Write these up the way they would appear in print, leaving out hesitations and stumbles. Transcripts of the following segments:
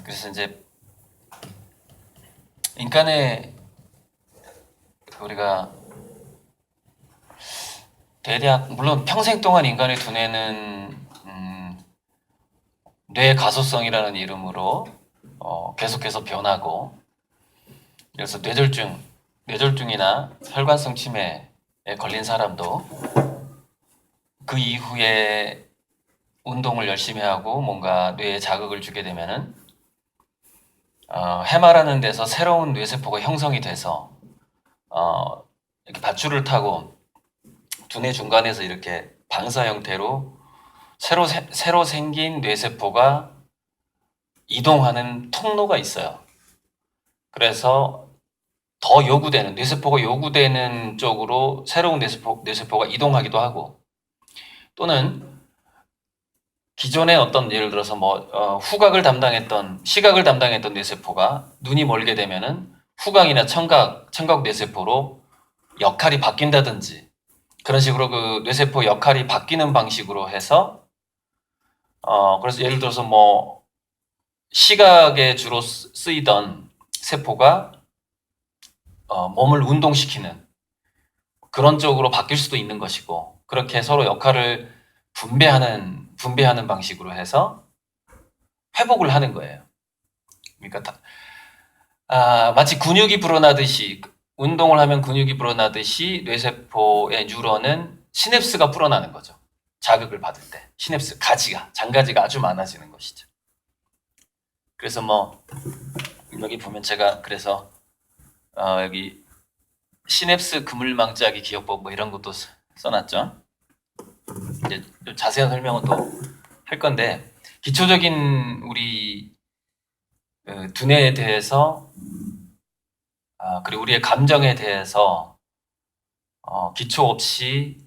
그래서 이제 인간의 우리가 대략 물론 평생 동안 인간의 두뇌는 뇌 가소성이라는 이름으로 계속해서 변하고, 그래서 뇌졸중이나 혈관성 치매에 걸린 사람도 그 이후에 운동을 열심히 하고 뭔가 뇌에 자극을 주게 되면은 해마라는 데서 새로운 뇌세포가 형성이 돼서 이렇게 밧줄을 타고 두뇌 중간에서 이렇게 방사 형태로 새로 생긴 뇌세포가 이동하는 통로가 있어요. 그래서 더 요구되는 뇌세포가 요구되는 쪽으로 새로운 뇌세포가 이동하기도 하고, 또는 기존의 어떤 예를 들어서 후각을 담당했던 시각을 담당했던 뇌세포가 눈이 멀게 되면은 후각이나 청각 뇌세포로 역할이 바뀐다든지, 그런 식으로 그 뇌세포 역할이 바뀌는 방식으로 해서 그래서 예를 들어서 시각에 주로 쓰이던 세포가 몸을 운동시키는 그런 쪽으로 바뀔 수도 있는 것이고, 그렇게 서로 역할을 분배하는 방식으로 해서 회복을 하는 거예요. 그러니까 마치 근육이 불어나듯이, 운동을 하면 근육이 불어나듯이 뇌세포의 뉴런은 시냅스가 불어나는 거죠. 자극을 받을 때 시냅스 장가지가 아주 많아지는 것이죠. 그래서 여기 보면 제가 그래서 여기 시냅스 그물망짜기 기억법 이런 것도 써놨죠. 이제 좀 자세한 설명은 또 할 건데, 기초적인 우리 두뇌에 대해서 그리고 우리의 감정에 대해서 기초 없이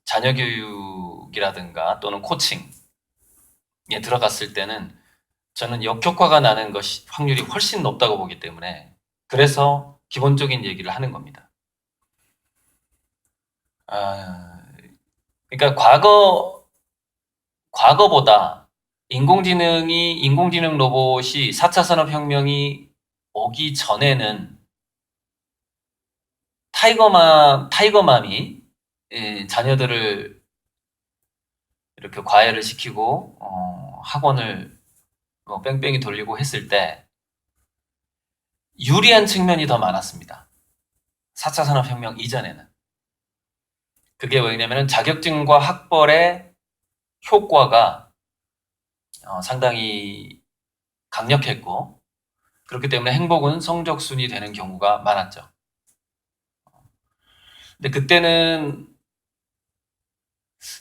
자녀 교육이라든가 또는 코칭에 들어갔을 때는 저는 역효과가 나는 확률이 훨씬 높다고 보기 때문에, 그래서 기본적인 얘기를 하는 겁니다. 그러니까 과거보다 인공지능 로봇이 4차 산업혁명이 오기 전에는 타이거맘이 자녀들을 이렇게 과외를 시키고 학원을 뺑뺑이 돌리고 했을 때 유리한 측면이 더 많았습니다. 4차 산업혁명 이전에는. 그게 왜냐면은 자격증과 학벌의 효과가 상당히 강력했고, 그렇기 때문에 행복은 성적순이 되는 경우가 많았죠. 근데 그때는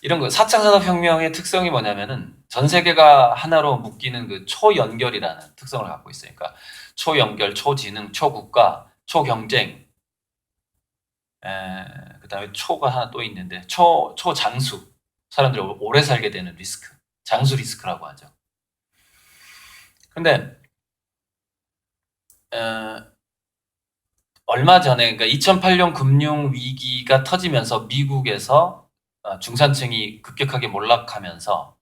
이런 4차 산업혁명의 특성이 뭐냐면은 전 세계가 하나로 묶이는 그 초연결이라는 특성을 갖고 있으니까, 초연결, 초지능, 초국가, 초경쟁, 그 다음에 초가 하나 또 있는데 초장수, 사람들이 오래 살게 되는 리스크, 장수 리스크라고 하죠. 근데 얼마 전에, 그러니까 2008년 금융 위기가 터지면서 미국에서 중산층이 급격하게 몰락하면서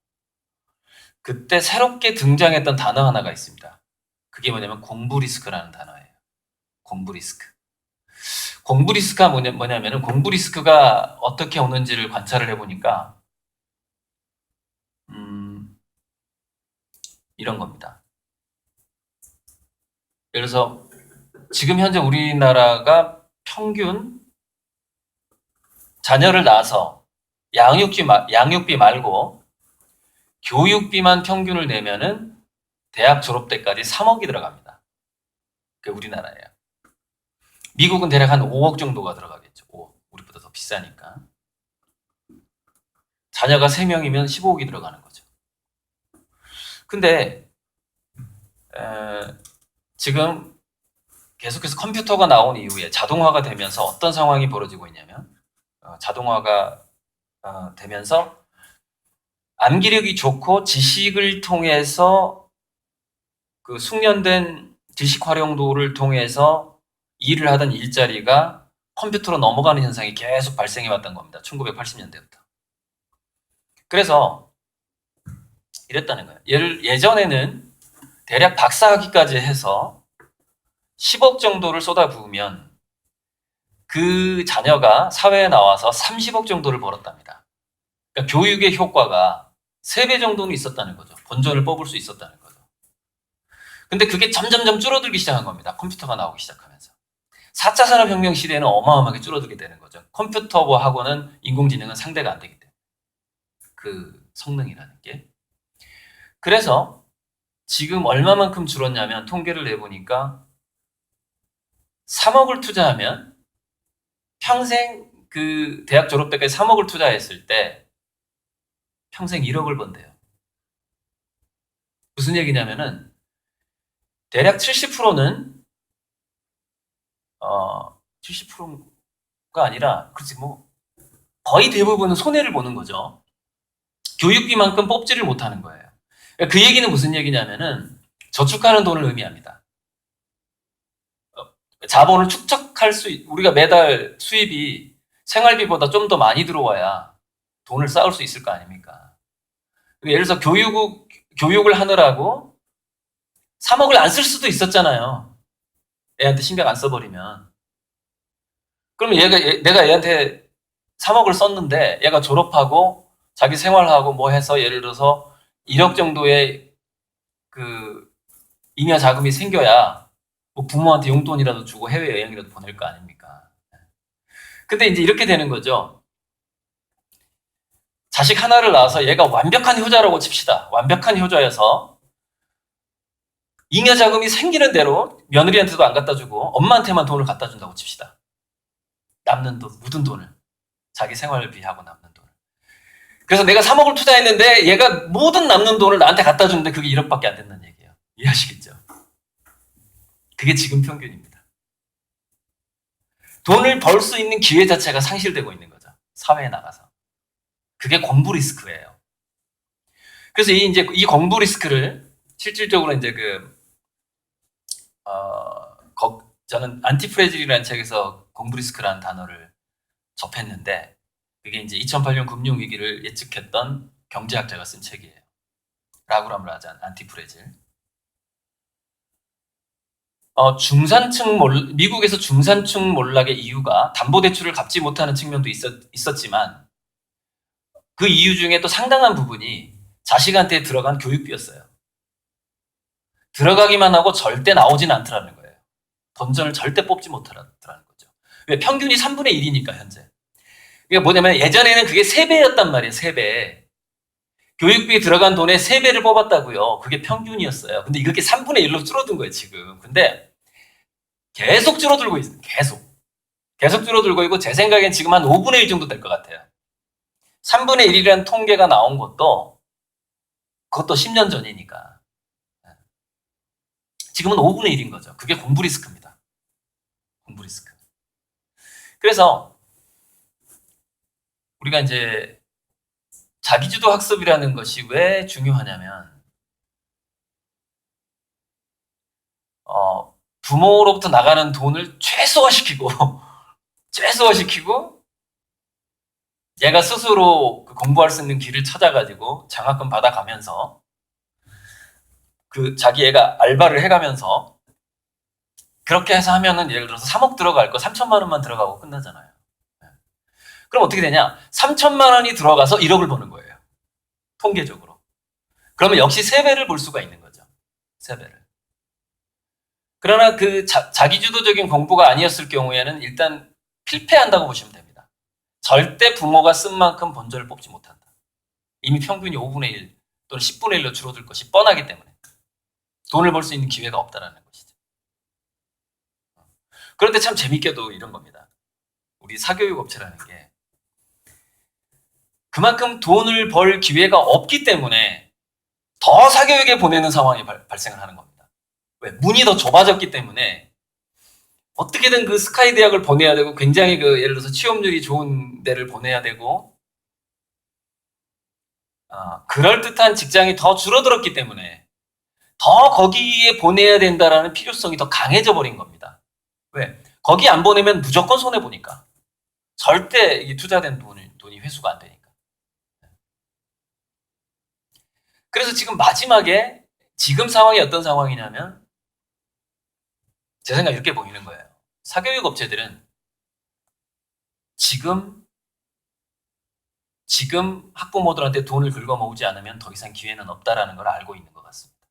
그때 새롭게 등장했던 단어 하나가 있습니다. 그게 뭐냐면 공부 리스크라는 단어예요. 공부 리스크. 공부 리스크가 뭐냐면은, 공부 리스크가 어떻게 오는지를 관찰을 해보니까 이런 겁니다. 예를 들어서 지금 현재 우리나라가 평균 자녀를 낳아서 양육비 말고 교육비만 평균을 내면은 대학 졸업 때까지 3억이 들어갑니다. 그게 우리나라예요. 미국은 대략 한 5억 정도가 들어가겠죠. 5억. 우리보다 더 비싸니까. 자녀가 3명이면 15억이 들어가는 거죠. 근데 지금 계속해서 컴퓨터가 나온 이후에 자동화가 되면서 어떤 상황이 벌어지고 있냐면, 자동화가 되면서 암기력이 좋고 지식을 통해서 그 숙련된 지식 활용도를 통해서 일을 하던 일자리가 컴퓨터로 넘어가는 현상이 계속 발생해 왔던 겁니다. 1980년대부터. 그래서 이랬다는 거예요. 예전에는 대략 박사학위까지 해서 10억 정도를 쏟아부으면 그 자녀가 사회에 나와서 30억 정도를 벌었답니다. 그러니까 교육의 효과가 3배 정도는 있었다는 거죠. 본전을 뽑을 수 있었다는 거죠. 근데 그게 점점점 줄어들기 시작한 겁니다. 컴퓨터가 나오기 시작하면서. 4차 산업혁명 시대에는 어마어마하게 줄어들게 되는 거죠. 컴퓨터하고는 인공지능은 상대가 안 되기 때문에. 그 성능이라는 게. 그래서 지금 얼마만큼 줄었냐면 통계를 내보니까 3억을 투자하면 평생 그 대학 졸업 때까지 3억을 투자했을 때 평생 1억을 번대요. 무슨 얘기냐면은 대략 70%는 70%가 아니라 그치 뭐 거의 대부분은 손해를 보는 거죠. 교육비만큼 뽑지를 못하는 거예요. 그 얘기는 무슨 얘기냐면은 저축하는 돈을 의미합니다. 자본을 축적할 우리가 매달 수입이 생활비보다 좀 더 많이 들어와야 돈을 쌓을 수 있을 거 아닙니까? 예를 들어서 교육을 하느라고 3억을 안 쓸 수도 있었잖아요. 애한테 신경 안 써버리면. 그러면 내가 얘한테 3억을 썼는데 얘가 졸업하고 자기 생활하고 뭐 해서 예를 들어서 1억 정도의 그 잉여 자금이 생겨야 뭐 부모한테 용돈이라도 주고 해외여행이라도 보낼 거 아닙니까? 근데 이제 이렇게 되는 거죠. 자식 하나를 낳아서 얘가 완벽한 효자라고 칩시다. 완벽한 효자여서 잉여 자금이 생기는 대로 며느리한테도 안 갖다 주고 엄마한테만 돈을 갖다 준다고 칩시다. 남는 돈, 묻은 돈을. 자기 생활비하고 남는 돈을. 그래서 내가 3억을 투자했는데 얘가 모든 남는 돈을 나한테 갖다 주는데 그게 1억밖에 안 된다는 얘기예요. 이해하시겠죠? 그게 지금 평균입니다. 돈을 벌 수 있는 기회 자체가 상실되고 있는 거죠. 사회에 나가서. 그게 공부 리스크예요. 그래서 이 공부 리스크를 실질적으로 이제 저는 안티프레질이라는 책에서 공부 리스크라는 단어를 접했는데 그게 이제 2008년 금융위기를 예측했던 경제학자가 쓴 책이에요. 라구람 라잔, 안티프레질. 미국에서 중산층 몰락의 이유가 담보대출을 갚지 못하는 측면도 있었지만 그 이유 중에 또 상당한 부분이 자식한테 들어간 교육비였어요. 들어가기만 하고 절대 나오진 않더라는 거예요. 본전을 절대 뽑지 못하더라는 거죠. 왜? 평균이 3분의 1이니까 현재. 이게 뭐냐면 예전에는 그게 3배였단 말이에요. 3배. 교육비에 들어간 돈의 3배를 뽑았다고요. 그게 평균이었어요. 근데 이렇게 3분의 1로 줄어든 거예요, 지금. 근데 계속 줄어들고 있어요. 계속 줄어들고 있고 제 생각엔 지금 한 5분의 1 정도 될 것 같아요. 3분의 1이라는 통계가 나온 그것도 10년 전이니까. 지금은 5분의 1인 거죠. 그게 공부 리스크입니다. 공부 리스크. 그래서 우리가 이제 자기주도 학습이라는 것이 왜 중요하냐면 부모로부터 나가는 돈을 최소화시키고 얘가 스스로 공부할 수 있는 길을 찾아가지고 장학금 받아가면서 자기 애가 알바를 해가면서 그렇게 해서 하면은 예를 들어서 3억 들어갈 거 3천만 원만 들어가고 끝나잖아요. 그럼 어떻게 되냐? 3천만 원이 들어가서 1억을 버는 거예요. 통계적으로. 그러면 역시 3배를 볼 수가 있는 거죠. 3배를. 그러나 자기주도적인 공부가 아니었을 경우에는 일단 필패한다고 보시면 됩니다. 절대 부모가 쓴 만큼 본전을 뽑지 못한다. 이미 평균이 5분의 1 또는 10분의 1로 줄어들 것이 뻔하기 때문에 돈을 벌 수 있는 기회가 없다는 것이죠. 그런데 참 재밌게도 이런 겁니다. 우리 사교육 업체라는 게 그만큼 돈을 벌 기회가 없기 때문에 더 사교육에 보내는 상황이 발생을 하는 겁니다. 왜? 문이 더 좁아졌기 때문에 어떻게든 그 스카이 대학을 보내야 되고 굉장히 예를 들어서 취업률이 좋은 데를 보내야 되고 그럴듯한 직장이 더 줄어들었기 때문에 더 거기에 보내야 된다라는 필요성이 더 강해져 버린 겁니다. 왜? 거기 안 보내면 무조건 손해보니까. 절대 이 투자된 돈이 회수가 안 되니까. 그래서 지금 마지막에 지금 상황이 어떤 상황이냐면 제 생각에 이렇게 보이는 거예요. 사교육 업체들은 지금 학부모들한테 돈을 긁어 모으지 않으면 더 이상 기회는 없다라는 걸 알고 있는 것 같습니다.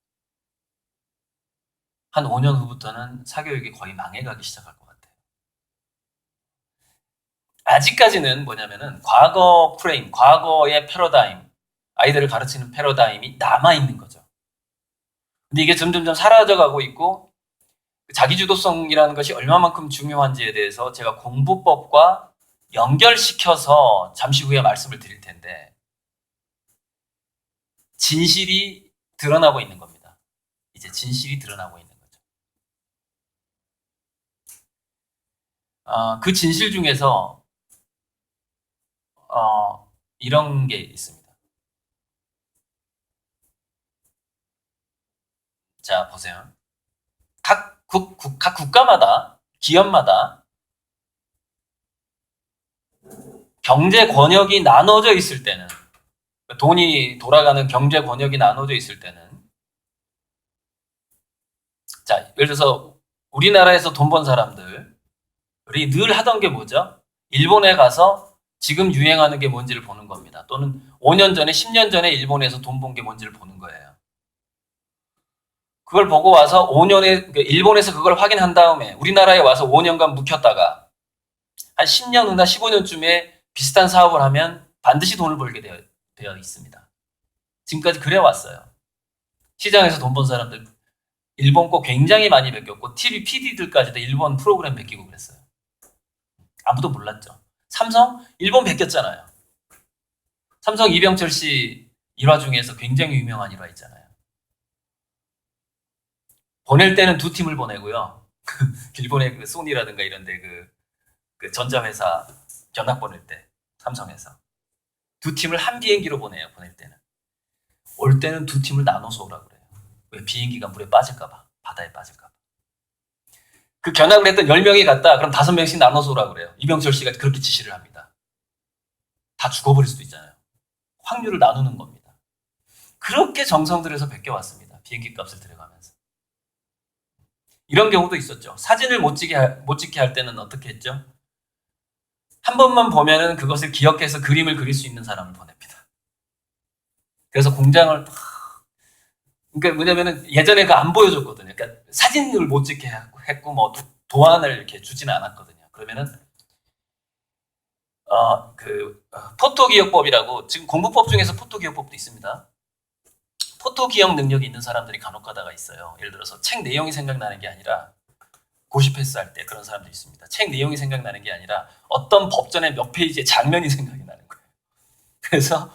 한 5년 후부터는 사교육이 거의 망해가기 시작할 것 같아요. 아직까지는 뭐냐면은 과거 프레임, 과거의 패러다임, 아이들을 가르치는 패러다임이 남아있는 거죠. 근데 이게 점점점 사라져가고 있고 자기주도성이라는 것이 얼마만큼 중요한지에 대해서 제가 공부법과 연결시켜서 잠시 후에 말씀을 드릴 텐데 진실이 드러나고 있는 겁니다. 이제 진실이 드러나고 있는 거죠. 그 진실 중에서 이런 게 있습니다. 자, 보세요. 각 국가마다, 기업마다 경제 권역이 나눠져 있을 때는, 돈이 돌아가는 경제 권역이 나눠져 있을 때는, 자, 예를 들어서 우리나라에서 돈 번 사람들이 늘 하던 게 뭐죠? 일본에 가서 지금 유행하는 게 뭔지를 보는 겁니다. 또는 5년 전에, 10년 전에 일본에서 돈 번 게 뭔지를 보는 거예요. 그걸 보고 와서 5년에, 일본에서 그걸 확인한 다음에 우리나라에 와서 5년간 묵혔다가 한 10년 후나 15년쯤에 비슷한 사업을 하면 반드시 돈을 벌게 되어 있습니다. 지금까지 그래 왔어요. 시장에서 돈 번 사람들 일본 거 굉장히 많이 베꼈고 TV PD들까지도 일본 프로그램 베끼고 그랬어요. 아무도 몰랐죠. 삼성 일본 베꼈잖아요. 삼성 이병철 씨 일화 중에서 굉장히 유명한 일화 있잖아요. 보낼 때는 두 팀을 보내고요. 일본의 그 소니라든가 이런데 그 전자회사 견학 보낼 때 삼성에서 두 팀을 한 비행기로 보내요. 보낼 때는 올 때는 두 팀을 나눠서 오라 그래요. 왜? 비행기가 물에 빠질까봐, 바다에 빠질까봐. 그 견학을 했던 10명이 갔다. 그럼 5명씩 나눠서 오라 그래요. 이병철 씨가 그렇게 지시를 합니다. 다 죽어버릴 수도 있잖아요. 확률을 나누는 겁니다. 그렇게 정성 들여서 베껴왔습니다. 비행기 값을 들여가면서. 이런 경우도 있었죠. 사진을 못 찍게 할 때는 어떻게 했죠? 한 번만 보면은 그것을 기억해서 그림을 그릴 수 있는 사람을 보냅니다. 그래서 공장을 그러니까 뭐냐면은 예전에 그 안 보여줬거든요. 그러니까 사진을 못 찍게 했고 뭐 도안을 이렇게 주지는 않았거든요. 그러면은 포토기억법이라고 지금 공부법 중에서 포토기억법도 있습니다. 포토기억 능력이 있는 사람들이 간혹 가다가 있어요. 예를 들어서 책 내용이 생각나는 게 아니라 고시 패스할 때 그런 사람도 있습니다. 책 내용이 생각나는 게 아니라 어떤 법전의 몇 페이지의 장면이 생각이 나는 거예요. 그래서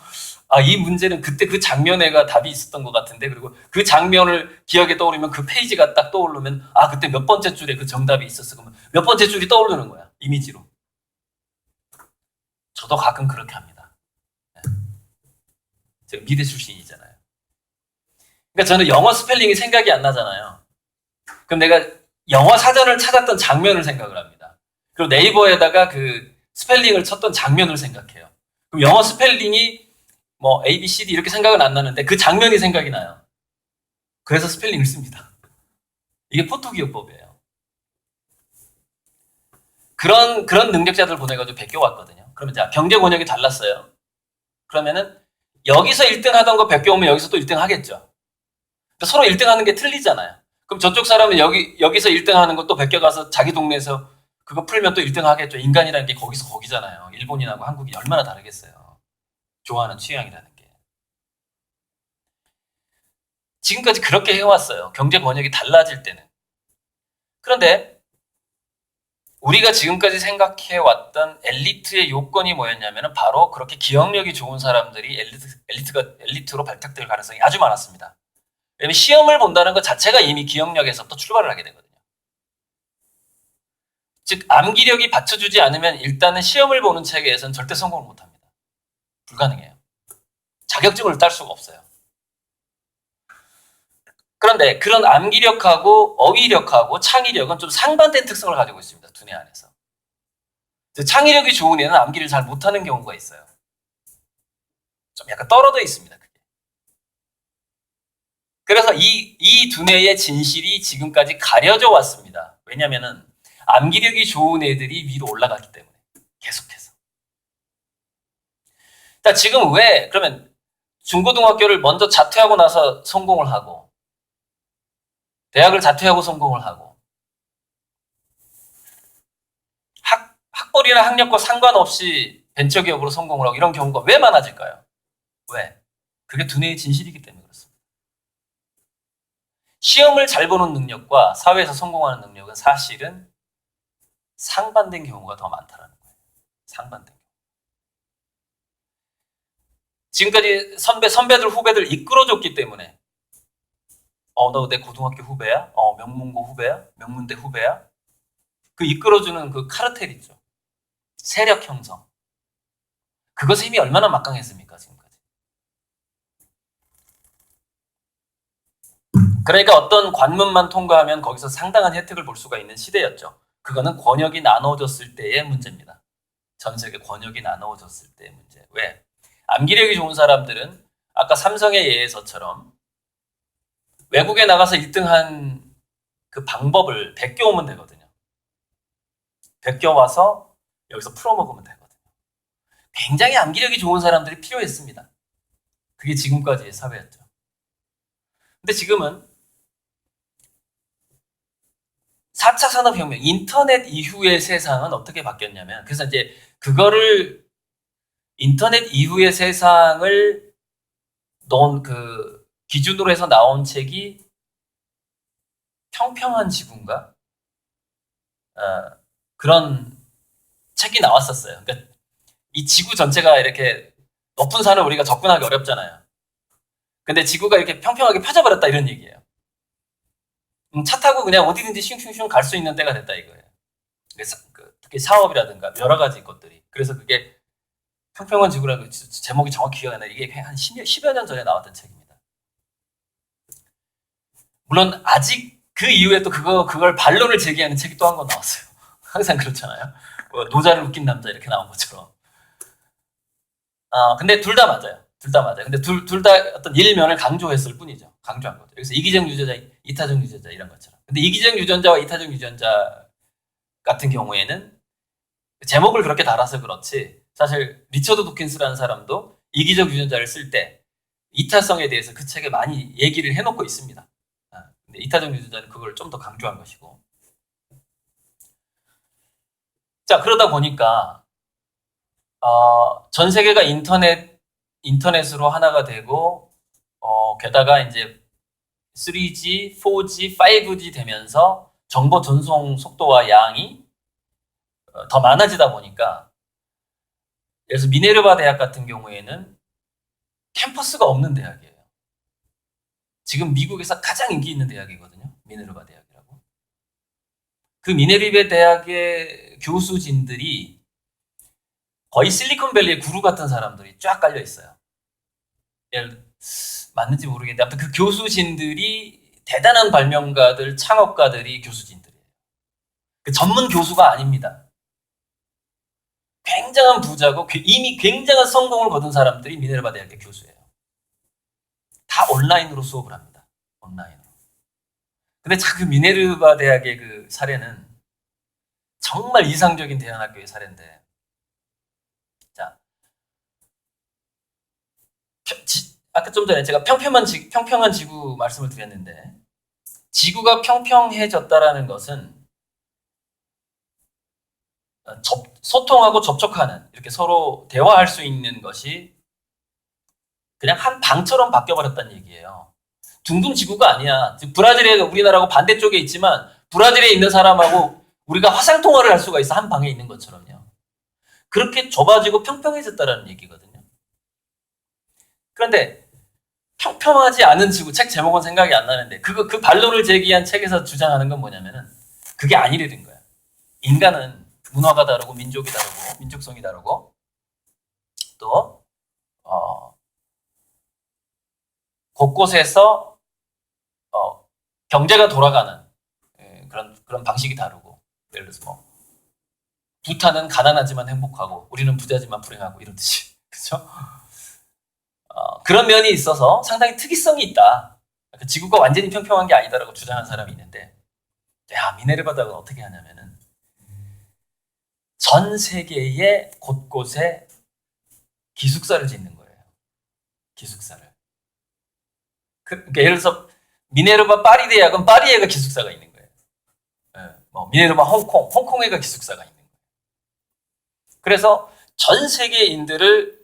이 문제는 그때 그 장면에가 답이 있었던 것 같은데 그리고 그 장면을 기억에 떠오르면 그 페이지가 딱 떠오르면 그때 몇 번째 줄에 그 정답이 있었어. 그러면 몇 번째 줄이 떠오르는 거야. 이미지로. 저도 가끔 그렇게 합니다. 제가 미대 출신이잖아요. 그러니까 저는 영어 스펠링이 생각이 안 나잖아요. 그럼 내가 영어 사전을 찾았던 장면을 생각을 합니다. 그리고 네이버에다가 그 스펠링을 쳤던 장면을 생각해요. 그럼 영어 스펠링이 뭐 A, B, C, D 이렇게 생각은 안 나는데 그 장면이 생각이 나요. 그래서 스펠링을 씁니다. 이게 포토기억법이에요. 그런 능력자들 보내가지고 베껴왔거든요. 그러면 자, 경제 권역이 달랐어요. 그러면은 여기서 1등 하던 거 베껴오면 여기서 또 1등 하겠죠. 서로 1등 하는 게 틀리잖아요. 그럼 저쪽 사람은 여기서 1등 하는 것도 베껴가서 자기 동네에서 그거 풀면 또 1등 하겠죠. 인간이라는 게 거기서 거기잖아요. 일본인하고 한국이 얼마나 다르겠어요. 좋아하는 취향이라는 게. 지금까지 그렇게 해왔어요. 경제 권역이 달라질 때는. 그런데 우리가 지금까지 생각해왔던 엘리트의 요건이 뭐였냐면 바로 그렇게 기억력이 좋은 사람들이 엘리트로 발탁될 가능성이 아주 많았습니다. 왜냐면 시험을 본다는 것 자체가 이미 기억력에서부터 출발을 하게 되거든요. 즉 암기력이 받쳐주지 않으면 일단은 시험을 보는 체계에서는 절대 성공을 못합니다. 불가능해요. 자격증을 딸 수가 없어요. 그런데 그런 암기력하고 어휘력하고 창의력은 좀 상반된 특성을 가지고 있습니다. 두뇌 안에서. 창의력이 좋은 애는 암기를 잘 못하는 경우가 있어요. 좀 약간 떨어져 있습니다. 그게. 그래서 이 두뇌의 진실이 지금까지 가려져 왔습니다. 왜냐면은 암기력이 좋은 애들이 위로 올라갔기 때문에 계속해서. 자, 지금 왜 그러면 중고등학교를 먼저 자퇴하고 나서 성공을 하고 대학을 자퇴하고 성공을 하고 학벌이나 학력과 상관없이 벤처기업으로 성공을 하고 이런 경우가 왜 많아질까요? 왜? 그게 두뇌의 진실이기 때문에 그렇습니다. 시험을 잘 보는 능력과 사회에서 성공하는 능력은 사실은 상반된 경우가 더 많다라는 거예요. 상반된 경우. 지금까지 선배들, 후배들 이끌어줬기 때문에 너 내 고등학교 후배야? 명문고 후배야? 명문대 후배야? 그 이끌어주는 그 카르텔 있죠. 세력 형성. 그것의 힘이 얼마나 막강했습니까, 지금까지. 그러니까 어떤 관문만 통과하면 거기서 상당한 혜택을 볼 수가 있는 시대였죠. 그거는 권역이 나눠졌을 때의 문제입니다. 전 세계 권역이 나눠졌을 때의 문제. 왜? 암기력이 좋은 사람들은 아까 삼성의 예에서처럼 외국에 나가서 1등한 그 방법을 베껴오면 되거든요. 베껴와서 여기서 풀어먹으면 되거든요. 굉장히 암기력이 좋은 사람들이 필요했습니다. 그게 지금까지의 사회였죠. 근데 지금은 4차 산업혁명, 인터넷 이후의 세상은 어떻게 바뀌었냐면, 그래서 이제 그거를 인터넷 이후의 세상을 넣은 그 기준으로 해서 나온 책이 평평한 지구인가? 그런 책이 나왔었어요. 그러니까 이 지구 전체가 이렇게 높은 산을 우리가 접근하기 어렵잖아요. 근데 지구가 이렇게 평평하게 펴져버렸다 이런 얘기예요. 차 타고 그냥 어디든지 슝슝슝 갈 수 있는 때가 됐다 이거예요. 특히 사업이라든가 여러 가지 것들이. 그래서 그게 평평한 지구라는 제목이 정확히 기억이 안 나요. 이게 한 10여 년 전에 나왔던 책입니다. 물론 아직 그 이후에 또 그걸 반론을 제기하는 책이 또 한 권 나왔어요. 항상 그렇잖아요. 노자를 웃긴 남자 이렇게 나온 것처럼. 근데 둘 다 맞아요. 둘 다 맞아요. 근데 둘 다 어떤 일면을 강조했을 뿐이죠. 강조한 거죠. 그래서 이기적 유전자, 이타적 유전자 이런 것처럼. 근데 이기적 유전자와 이타적 유전자 같은 경우에는 제목을 그렇게 달아서 그렇지 사실 리처드 도킨스라는 사람도 이기적 유전자를 쓸 때 이타성에 대해서 그 책에 많이 얘기를 해놓고 있습니다. 근데 이타적 유전자는 그걸 좀 더 강조한 것이고. 자, 그러다 보니까 전 세계가 인터넷으로 하나가 되고 게다가 이제 3G, 4G, 5G 되면서 정보 전송 속도와 양이 더 많아지다 보니까 그래서 미네르바 대학 같은 경우에는 캠퍼스가 없는 대학이에요. 지금 미국에서 가장 인기 있는 대학이거든요. 미네르바 대학이라고. 그 미네르바 대학의 교수진들이 거의 실리콘밸리의 구루 같은 사람들이 쫙 깔려 있어요. 맞는지 모르겠는데 아무튼 그 교수진들이 대단한 발명가들, 창업가들이 교수진들이에요. 그 전문 교수가 아닙니다. 굉장한 부자고 이미 굉장한 성공을 거둔 사람들이 미네르바 대학의 교수예요. 다 온라인으로 수업을 합니다. 온라인으로. 근데 참 그 미네르바 대학의 그 사례는 정말 이상적인 대안학교의 사례인데, 자, 아까 좀 전에 제가 평평한 지구 말씀을 드렸는데, 지구가 평평해졌다라는 것은 소통하고 접촉하는, 이렇게 서로 대화할 수 있는 것이 그냥 한 방처럼 바뀌어버렸다는 얘기예요. 둥둥 지구가 아니야. 브라질에 우리나라하고 반대쪽에 있지만 브라질에 있는 사람하고 우리가 화상통화를 할 수가 있어. 한 방에 있는 것처럼요. 그렇게 좁아지고 평평해졌다는 얘기거든요. 그런데 평평하지 않은 지구, 책 제목은 생각이 안 나는데 그 반론을 제기한 책에서 주장하는 건 뭐냐면은 그게 아니라는 거야. 인간은 문화가 다르고 민족이 다르고 민족성이 다르고 또 곳곳에서 경제가 돌아가는 그런 방식이 다르고, 예를 들어서 뭐 부탄은 가난하지만 행복하고 우리는 부자지만 불행하고 이런 뜻이 그렇죠? 그런 면이 있어서 상당히 특이성이 있다. 지구가 완전히 평평한 게 아니다라고 주장하는 사람이 있는데, 야, 미네르바 대학은 어떻게 하냐면은 전 세계의 곳곳에 기숙사를 짓는 거예요. 기숙사를. 그러니까 예를 들어서 미네르바 파리 대학은 파리에가 기숙사가 있는 거예요. 뭐 미네르바 홍콩에가 기숙사가 있는 거예요. 그래서 전 세계인들을,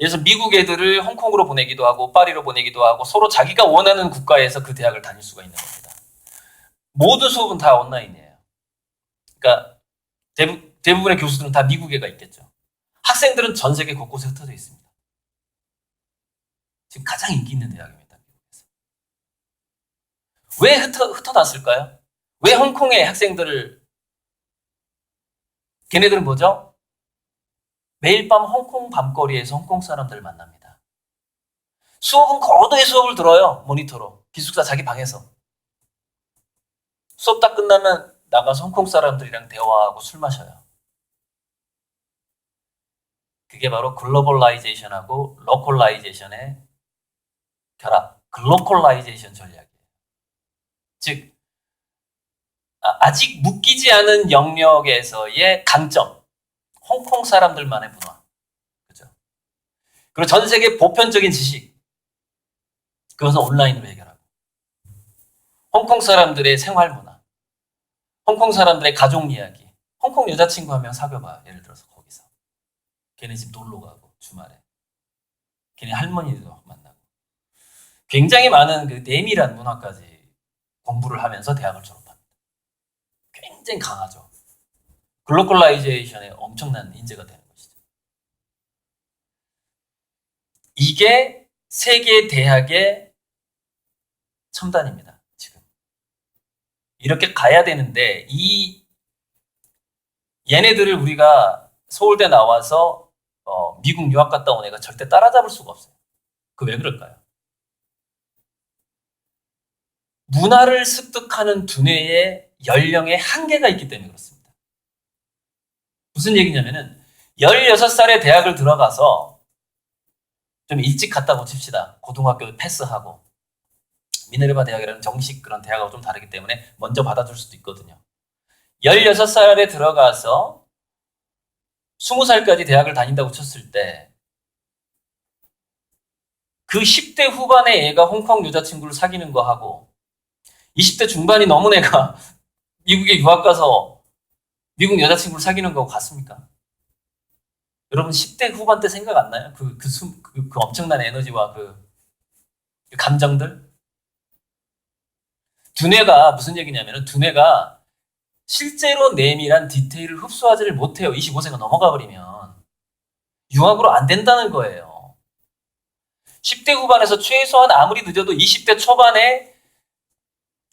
예를 들어서 미국 애들을 홍콩으로 보내기도 하고 파리로 보내기도 하고 서로 자기가 원하는 국가에서 그 대학을 다닐 수가 있는 겁니다. 모든 수업은 다 온라인이에요. 그러니까 대부분의 교수들은 다 미국에가 있겠죠. 학생들은 전 세계 곳곳에 흩어져 있습니다. 지금 가장 인기 있는 대학입니다. 미국에서. 왜 흩어났을까요? 왜 홍콩의 학생들을, 걔네들은 뭐죠? 매일 밤 홍콩 밤거리에서 홍콩 사람들을 만납니다. 수업은 거대의 수업을 들어요. 모니터로. 기숙사 자기 방에서. 수업 다 끝나면 나가서 홍콩 사람들이랑 대화하고 술 마셔요. 그게 바로 글로벌라이제이션하고 로컬라이제이션의 결합, 글로컬라이제이션 전략이에요. 즉, 아직 묶이지 않은 영역에서의 강점, 홍콩 사람들만의 문화, 그죠? 그리고 전 세계 보편적인 지식, 그것은 온라인으로 해결하고, 홍콩 사람들의 생활 문화, 홍콩 사람들의 가족 이야기, 홍콩 여자친구 한 명 사귀어봐요. 예를 들어서 거기서 걔네 집 놀러 가고 주말에 걔네 할머니도 만나고, 굉장히 많은 그 내밀한 문화까지 공부를 하면서 대학을 졸업합니다. 굉장히 강하죠. 글로컬라이제이션에 엄청난 인재가 되는 것이죠. 이게 세계 대학의 첨단입니다. 지금 이렇게 가야 되는데, 얘네들을 우리가 서울대 나와서 미국 유학 갔다 온 애가 절대 따라잡을 수가 없어요. 그 왜 그럴까요? 문화를 습득하는 두뇌의 연령에 한계가 있기 때문에 그렇습니다. 무슨 얘기냐면은 16살에 대학을 들어가서 좀 일찍 갔다고 칩시다. 고등학교 패스하고, 미네르바 대학이라는 정식 그런 대학하고 좀 다르기 때문에 먼저 받아줄 수도 있거든요. 16살에 들어가서 20살까지 대학을 다닌다고 쳤을 때 그 10대 후반의 애가 홍콩 여자친구를 사귀는 거 하고 20대 중반이 넘은 애가 미국에 유학 가서 미국 여자친구를 사귀는 거하고 같습니까? 여러분 10대 후반 때 생각 안 나요? 그 엄청난 에너지와 그 감정들? 두뇌가 무슨 얘기냐면은, 두뇌가 실제로 내밀한 디테일을 흡수하지를 못해요. 25세가 넘어가 버리면. 융합으로 안 된다는 거예요. 10대 후반에서 최소한 아무리 늦어도 20대 초반에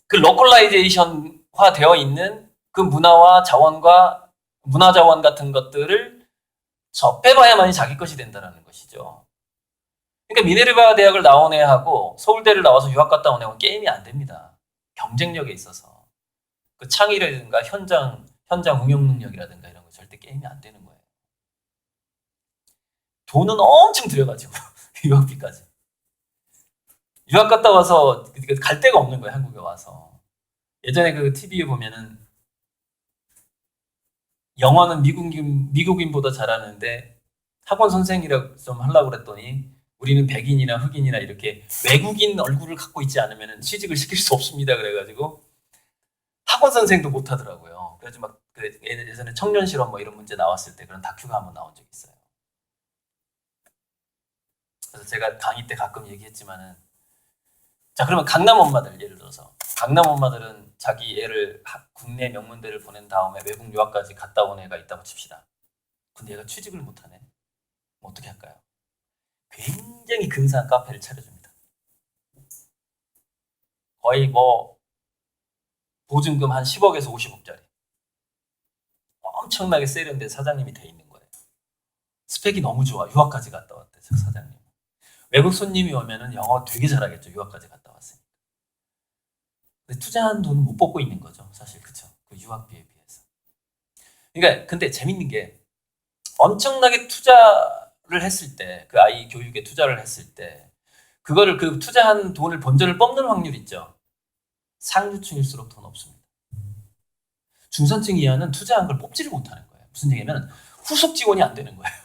그 로컬라이제이션화 되어 있는 그 문화와 자원과 문화 자원 같은 것들을 접해봐야만이 자기 것이 된다는 것이죠. 그러니까 미네르바 대학을 나온 애하고 서울대를 나와서 유학 갔다 온 애하고는 게임이 안 됩니다. 경쟁력에 있어서. 그 창의라든가 현장 응용 능력이라든가 이런 거 절대 게임이 안 되는 거예요. 돈은 엄청 들여가지고 유학비까지. 유학 갔다 와서 갈 데가 없는 거예요. 한국에 와서. 예전에 그 TV에 보면은 영어는 미국인보다 잘하는데 학원 선생이라고 좀 하려고 그랬더니 우리는 백인이나 흑인이나 이렇게 외국인 얼굴을 갖고 있지 않으면 취직을 시킬 수 없습니다. 그래가지고 학원 선생도 못 하더라고요. 그래서 막 예전에 청년 실업 뭐 이런 문제 나왔을 때 그런 다큐가 한번 나온 적이 있어요. 그래서 제가 강의 때 가끔 얘기했지만은, 자, 그러면 강남 엄마들, 예를 들어서 강남 엄마들은 자기 애를 국내 명문대를 보낸 다음에 외국 유학까지 갔다 온 애가 있다고 칩시다. 근데 얘가 취직을 못하네. 어떻게 할까요? 굉장히 근사한 카페를 차려줍니다. 거의 뭐 보증금 한 10억에서 50억짜리 엄청나게 세련된 사장님이 돼 있는 거예요. 스펙이 너무 좋아. 유학까지 갔다 왔대, 사장님. 외국 손님이 오면은 영어 되게 잘하겠죠. 유학까지 갔다 왔으니까. 근데 투자한 돈은 못 뽑고 있는 거죠. 사실, 그쵸? 그 유학비에 비해서. 그러니까 근데 재밌는 게, 엄청나게 투자를 했을 때, 그 아이 교육에 투자를 했을 때 그거를 그 투자한 돈을 본전을 뽑는 확률 있죠. 상류층일수록 돈 없습니다. 중산층 이하는 투자한 걸 뽑지를 못하는 거예요. 무슨 얘기냐면 후속 지원이 안 되는 거예요.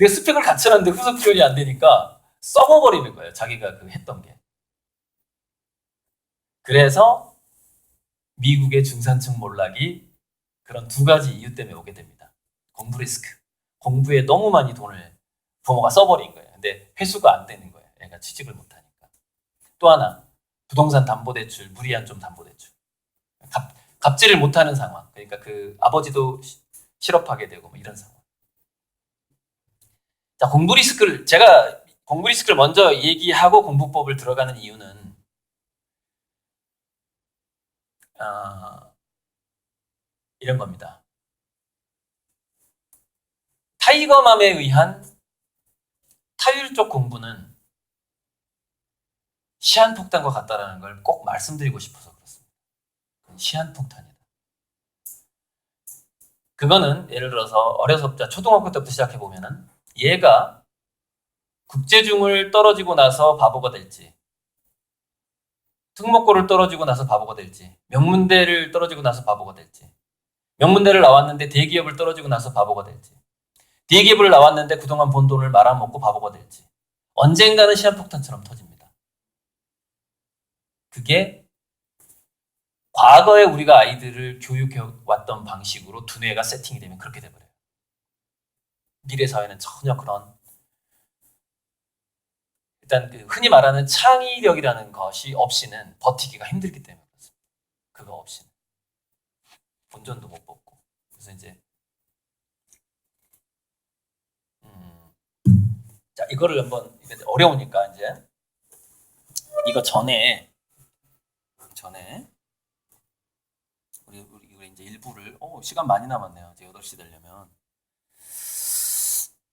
내가 스펙을 갖춰놨는데 후속 지원이 안 되니까 썩어버리는 거예요. 자기가 그 했던 게. 그래서 미국의 중산층 몰락이 그런 두 가지 이유 때문에 오게 됩니다. 공부 리스크. 공부에 너무 많이 돈을 부모가 써버린 거예요. 근데 회수가 안 되는 거예요. 애가 취직을 못하니까. 또 하나, 부동산 담보대출, 무리한 좀 담보대출. 갚지를 못하는 상황. 그러니까 그 아버지도 실업하게 되고 뭐 이런 상황. 자, 제가 공부 리스크를 먼저 얘기하고 공부법을 들어가는 이유는 이런 겁니다. 타이거맘에 의한 타율적 공부는 시한폭탄과 같다라는 걸 꼭 말씀드리고 싶어서 그렇습니다. 시한폭탄이다. 그거는 예를 들어서 어려서부터 초등학교 때부터 시작해 보면은 얘가 국제중을 떨어지고 나서 바보가 될지, 특목고를 떨어지고 나서 바보가 될지, 명문대를 떨어지고 나서 바보가 될지, 명문대를 나왔는데 대기업을 떨어지고 나서 바보가 될지, 대기업을 나왔는데 그동안 번 돈을 말아먹고 바보가 될지, 언젠가는 시한폭탄처럼 터집니다. 그게 과거에 우리가 아이들을 교육해왔던 방식으로 두뇌가 세팅이 되면 그렇게 돼버려요. 미래 사회는 전혀 그런, 일단 그 흔히 말하는 창의력이라는 것이 없이는 버티기가 힘들기 때문에 그렇습니다. 그거 없이는 본전도 못 뽑고. 그래서 이제 자, 이거를 한번, 이게 어려우니까 이제 이거 전에 우리 이제 일부를 시간 많이 남았네요. 이제 8시 되려면.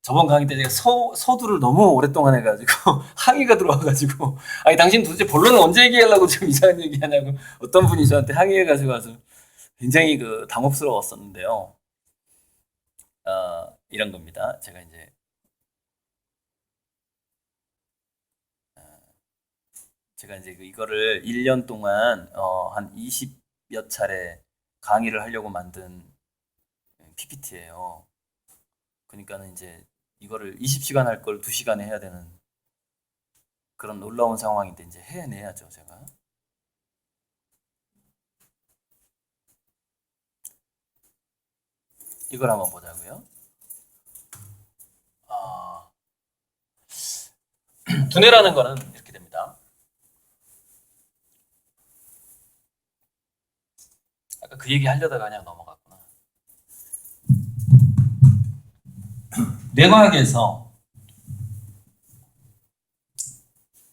저번 강의 때 제가 서두를 너무 오랫동안 해가지고 항의가 들어와가지고, 아니 당신 도대체 본론은 언제 얘기하려고 지금 이상한 얘기하냐고 어떤 분이 저한테 항의해가지고 와서 굉장히 그 당혹스러웠었는데요. 이런 겁니다. 제가 이제 이거를 1년 동안 한 20여 차례 강의를 하려고 만든 PPT예요. 그러니까는 이제 이거를 20시간 할 걸 2시간에 해야 되는 그런 놀라운 상황인데 이제 해내야죠, 제가. 이걸 한번 보자고요. 두뇌라는 거는 이렇게 됩니다. 아까 그 얘기 하려다가 그냥 넘어갔구나. 뇌과학에서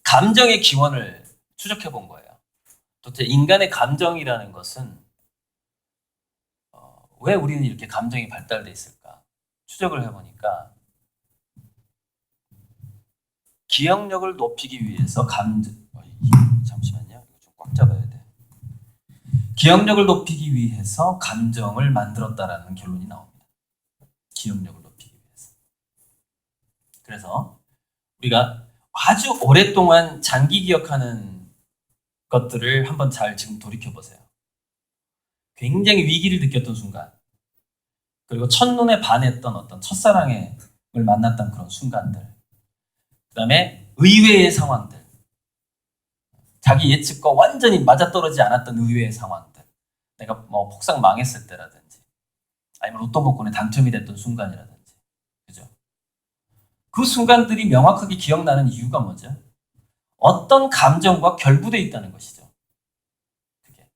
감정의 기원을 추적해 본 거예요. 도대체 인간의 감정이라는 것은 왜 우리는 이렇게 감정이 발달돼 있을까? 추적을 해보니까 기억력을 높이기 위해서 잠시만요. 이거 좀 꽉 잡아야 돼. 기억력을 높이기 위해서 감정을 만들었다라는 결론이 나옵니다. 기억력을 높이기 위해서. 그래서 우리가 아주 오랫동안 장기 기억하는 것들을 한번 잘 지금 돌이켜보세요. 굉장히 위기를 느꼈던 순간, 그리고 첫눈에 반했던 어떤 첫사랑을 만났던 그런 순간들, 그 다음에 의외의 상황들, 자기 예측과 완전히 맞아떨어지지 않았던 의외의 상황들, 내가 뭐 폭삭 망했을 때라든지, 아니면 로또 복권에 당첨이 됐던 순간이라든지, 그죠? 그 순간들이 명확하게 기억나는 이유가 뭐죠? 어떤 감정과 결부되어 있다는 것이죠. 그게.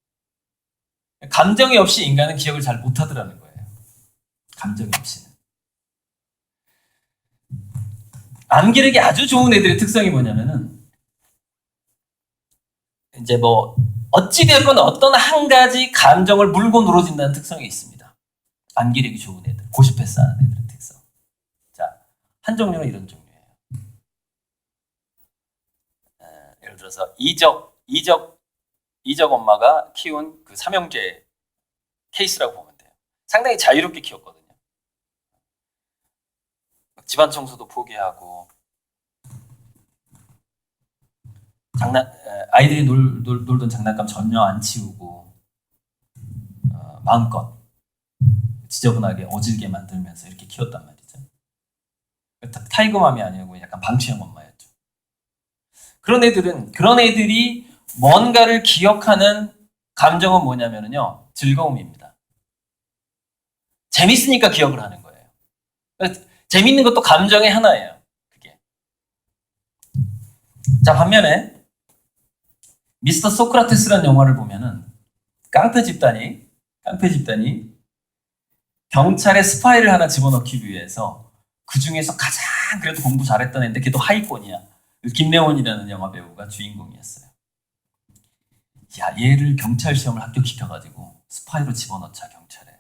감정이 없이 인간은 기억을 잘 못하더라는 거예요. 감정이 없이는. 암기력이 아주 좋은 애들의 특성이 뭐냐면은, 이제 뭐 어찌되었건 어떤 한 가지 감정을 물고 늘어진다는 특성이 있습니다. 암기력이 좋은 애들, 고시 패스하는 애들의 특성. 자, 한 종류는 이런 종류예요. 예를 들어서 이적 엄마가 키운 그 삼형제 케이스라고 보면 돼요. 상당히 자유롭게 키웠거든요. 집안 청소도 포기하고, 아이들이 놀던 장난감 전혀 안 치우고 마음껏 지저분하게 어질게 만들면서 이렇게 키웠단 말이죠. 타이거맘이 아니고 약간 방치형 엄마였죠. 그런 애들이 뭔가를 기억하는 감정은 뭐냐면요, 즐거움입니다. 재밌으니까 기억을 하는 거예요. 재밌는 것도 감정의 하나예요. 그게. 자, 반면에 미스터 소크라테스라는 영화를 보면은 깡패 집단이 경찰에 스파이를 하나 집어넣기 위해서 그 중에서 가장 그래도 공부 잘했던 애인데 걔도 하위권이야. 김래원이라는 영화 배우가 주인공이었어요. 야, 얘를 경찰 시험을 합격시켜가지고 스파이로 집어넣자, 경찰에.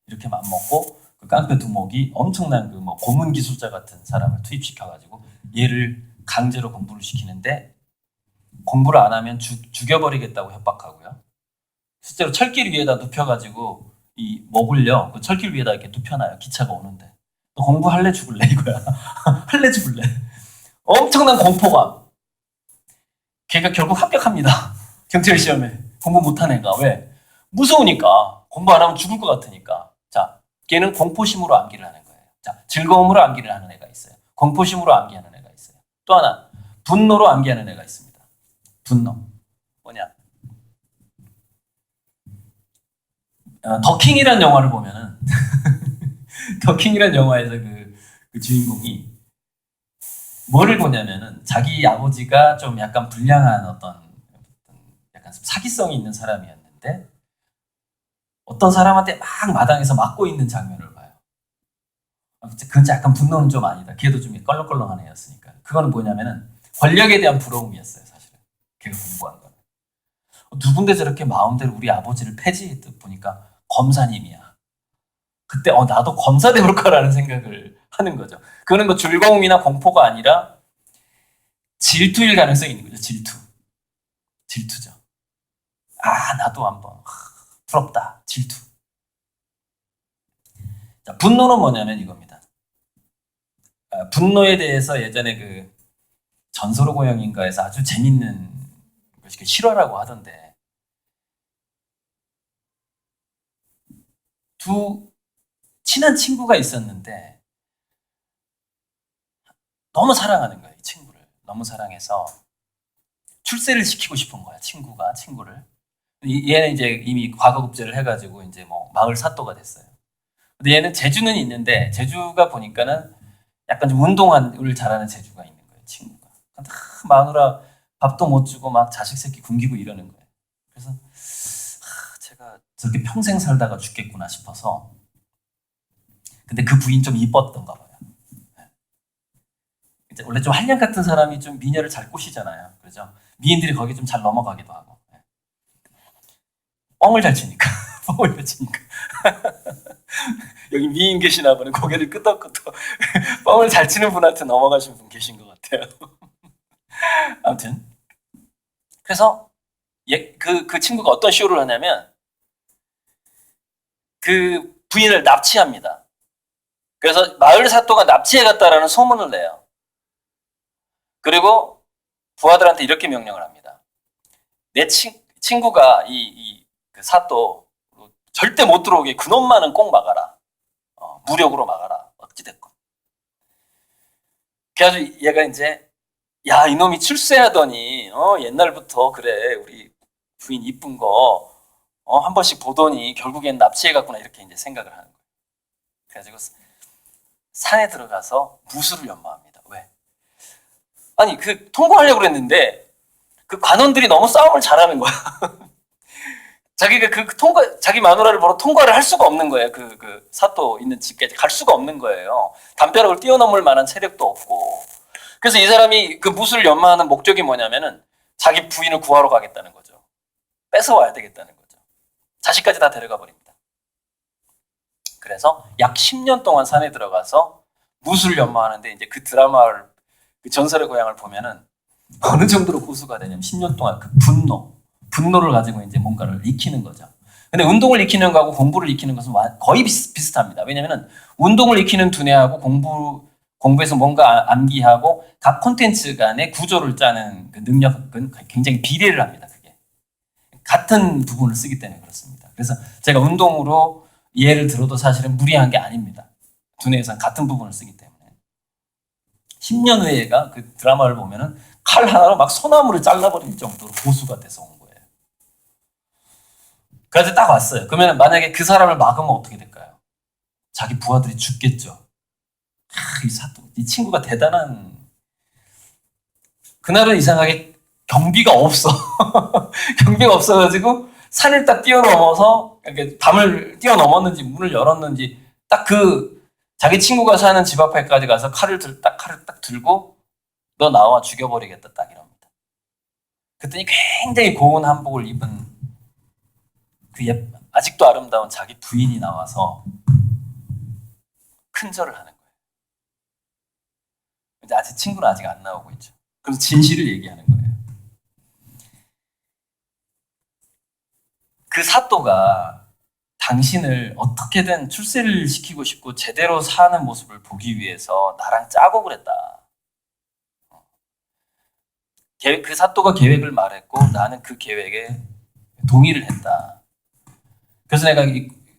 이렇게 맘먹고 그 깡패 두목이 엄청난 그 뭐 고문 기술자 같은 사람을 투입시켜가지고 얘를 강제로 공부를 시키는데 공부를 안 하면 죽여버리겠다고 협박하고요. 실제로 철길 위에다 눕혀가지고 이 먹을려 그 철길 위에다 이렇게 눕혀놔요. 기차가 오는데. 너 공부할래 죽을래 이거야. 할래 죽을래. 엄청난 공포감. 걔가 결국 합격합니다. 경찰 시험에. 공부 못한 애가. 왜? 무서우니까. 공부 안 하면 죽을 것 같으니까. 자, 걔는 공포심으로 암기를 하는 거예요. 자, 즐거움으로 암기를 하는 애가 있어요. 공포심으로 암기하는 애가 있어요. 또 하나, 분노로 암기하는 애가 있습니다. 분노. 뭐냐? 더킹이라는 영화를 보면은 더킹이라는 영화에서 그 주인공이 뭐를 보냐면은 자기 아버지가 좀 약간 불량한 어떤 약간 사기성이 있는 사람이었는데 어떤 사람한테 막 마당에서 맞고 있는 장면을 봐요. 그건 약간 분노는 좀 아니다. 걔도 좀 껄렁껄렁한 애였으니까. 그거는 뭐냐면은 권력에 대한 부러움이었어요, 사실은. 걔가 공부한 거는. 누군데 저렇게 마음대로 우리 아버지를 폐지했듯 보니까 검사님이야. 그때 나도 검사 돼볼까라는 생각을 하는 거죠. 그거는 뭐 즐거움이나 공포가 아니라 질투일 가능성이 있는 거죠. 질투죠. 나도 한번 부럽다. 질투. 자, 분노는 뭐냐면 이겁니다. 분노에 대해서 예전에 그 전설의 고양인가에서 아주 재밌는 것이 실화라고 하던데 두 친한 친구가 있었는데 너무 사랑하는 거예요. 이 친구를. 너무 사랑해서 출세를 시키고 싶은 거야. 친구가 친구를. 얘는 이제 이미 과거급제를 해가지고 이제 뭐 마을 사또가 됐어요. 근데 얘는 재주는 있는데 재주가 보니까는 약간 좀 운동을 잘하는 재주가 있는 거예요. 친구가. 근데 마누라 밥도 못 주고 막 자식 새끼 굶기고 이러는 거예요. 그래서 제가 저렇게 평생 살다가 죽겠구나 싶어서. 근데 그 부인 좀 이뻤던가 봐요. 이제 원래 좀 한량 같은 사람이 좀 미녀를 잘 꼬시잖아요. 그죠? 미인들이 거기 좀 잘 넘어가기도 하고. 뻥을 잘 치니까. 뻥을 잘 치니까. 여기 미인 계시나 보네. 고개를 끄덕끄덕. 뻥을 잘 치는 분한테 넘어가신 분 계신 것 같아요. 아무튼. 그래서 그 친구가 어떤 쇼를 하냐면 그 부인을 납치합니다. 그래서 마을 사또가 납치해갔다라는 소문을 내요. 그리고 부하들한테 이렇게 명령을 합니다. 내 친구가 그 사또 절대 못 들어오게 그놈만은 꼭 막아라. 무력으로 막아라. 어찌됐건. 그래가지고 얘가 이제 야, 이놈이 출세하더니 옛날부터 그래 우리 부인 이쁜 거 한 번씩 보더니 결국엔 납치해갔구나 이렇게 이제 생각을 하는 거예요. 그래가지고 산에 들어가서 무술을 연마합니다. 왜? 아니 통과하려고 그랬는데 그 관원들이 너무 싸움을 잘하는 거야. 자기가 자기 마누라를 보러 통과를 할 수가 없는 거예요. 그 사또 있는 집까지 갈 수가 없는 거예요. 담벼락을 뛰어넘을 만한 체력도 없고. 그래서 이 사람이 그 무술을 연마하는 목적이 뭐냐면은 자기 부인을 구하러 가겠다는 거죠. 뺏어와야 되겠다는 거죠. 자식까지 다 데려가 버립니다. 그래서 약 10년 동안 산에 들어가서 무술을 연마하는데 이제 그 드라마를 그 전설의 고향을 보면은 어느 정도로 고수가 되냐면 10년 동안 그 분노를 가지고 이제 뭔가를 익히는 거죠. 근데 운동을 익히는 거하고 공부를 익히는 것은 거의 비슷합니다. 왜냐면은 운동을 익히는 두뇌하고 공부에서 뭔가 암기하고 각 콘텐츠 간의 구조를 짜는 그 능력은 굉장히 비례를 합니다. 그게 같은 부분을 쓰기 때문에 그렇습니다. 그래서 제가 운동으로 예를 들어도 사실은 무리한 게 아닙니다. 두뇌에서는 같은 부분을 쓰기 때문에. 10년 후에 얘가 그 드라마를 보면은 칼 하나로 막 소나무를 잘라버릴 정도로 고수가 돼서 온 거예요. 그래서 딱 왔어요. 그러면 만약에 그 사람을 막으면 어떻게 될까요? 자기 부하들이 죽겠죠. 이 친구가 대단한. 그날은 이상하게 경비가 없어. 경비가 없어가지고 산을 딱 뛰어넘어서 이렇게 담을 뛰어넘었는지 문을 열었는지 딱 그 자기 친구가 사는 집 앞에까지 가서 칼을 딱 들고 너 나와 죽여버리겠다 딱 이럽니다. 그랬더니 굉장히 고운 한복을 입은 그 아직도 아름다운 자기 부인이 나와서 큰절을 하는 거예요. 근데 아직 친구는 아직 안 나오고 있죠. 그래서 진실을 얘기하는 거예요. 그 사또가 당신을 어떻게든 출세를 시키고 싶고 제대로 사는 모습을 보기 위해서 나랑 짜고 그랬다. 그 사또가 계획을 말했고 나는 그 계획에 동의를 했다. 그래서 내가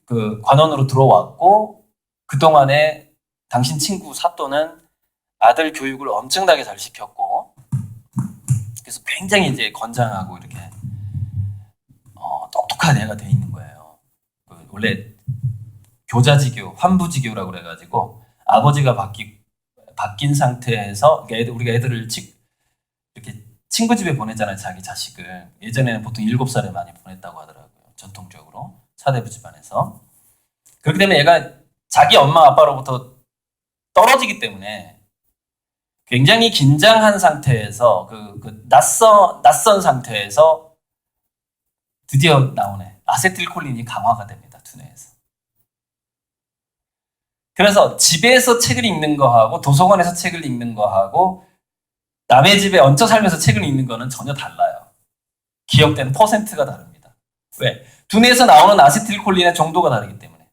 그 관원으로 들어왔고 그동안에 당신 친구 사또는 아들 교육을 엄청나게 잘 시켰고 그래서 굉장히 이제 건장하고 이렇게 똑똑한 애가 돼 있는 거예요. 원래 교자지교, 환부지교라고 그래가지고 아버지가 바뀐 상태에서 우리가 애들을 이렇게 친구 집에 보내잖아요. 자기 자식을. 예전에는 보통 7살에 많이 보냈다고 하더라고요. 전통적으로 사대부 집안에서. 그렇기 때문에 얘가 자기 엄마 아빠로부터 떨어지기 때문에 굉장히 긴장한 상태에서 그 낯선 상태에서 드디어 나오네. 아세틸콜린이 강화가 됩니다. 두뇌에서. 그래서 집에서 책을 읽는 거하고 도서관에서 책을 읽는 거하고 남의 집에 얹혀 살면서 책을 읽는 거는 전혀 달라요. 기억되는 퍼센트가 다릅니다. 왜? 두뇌에서 나오는 아세틸콜린의 정도가 다르기 때문에.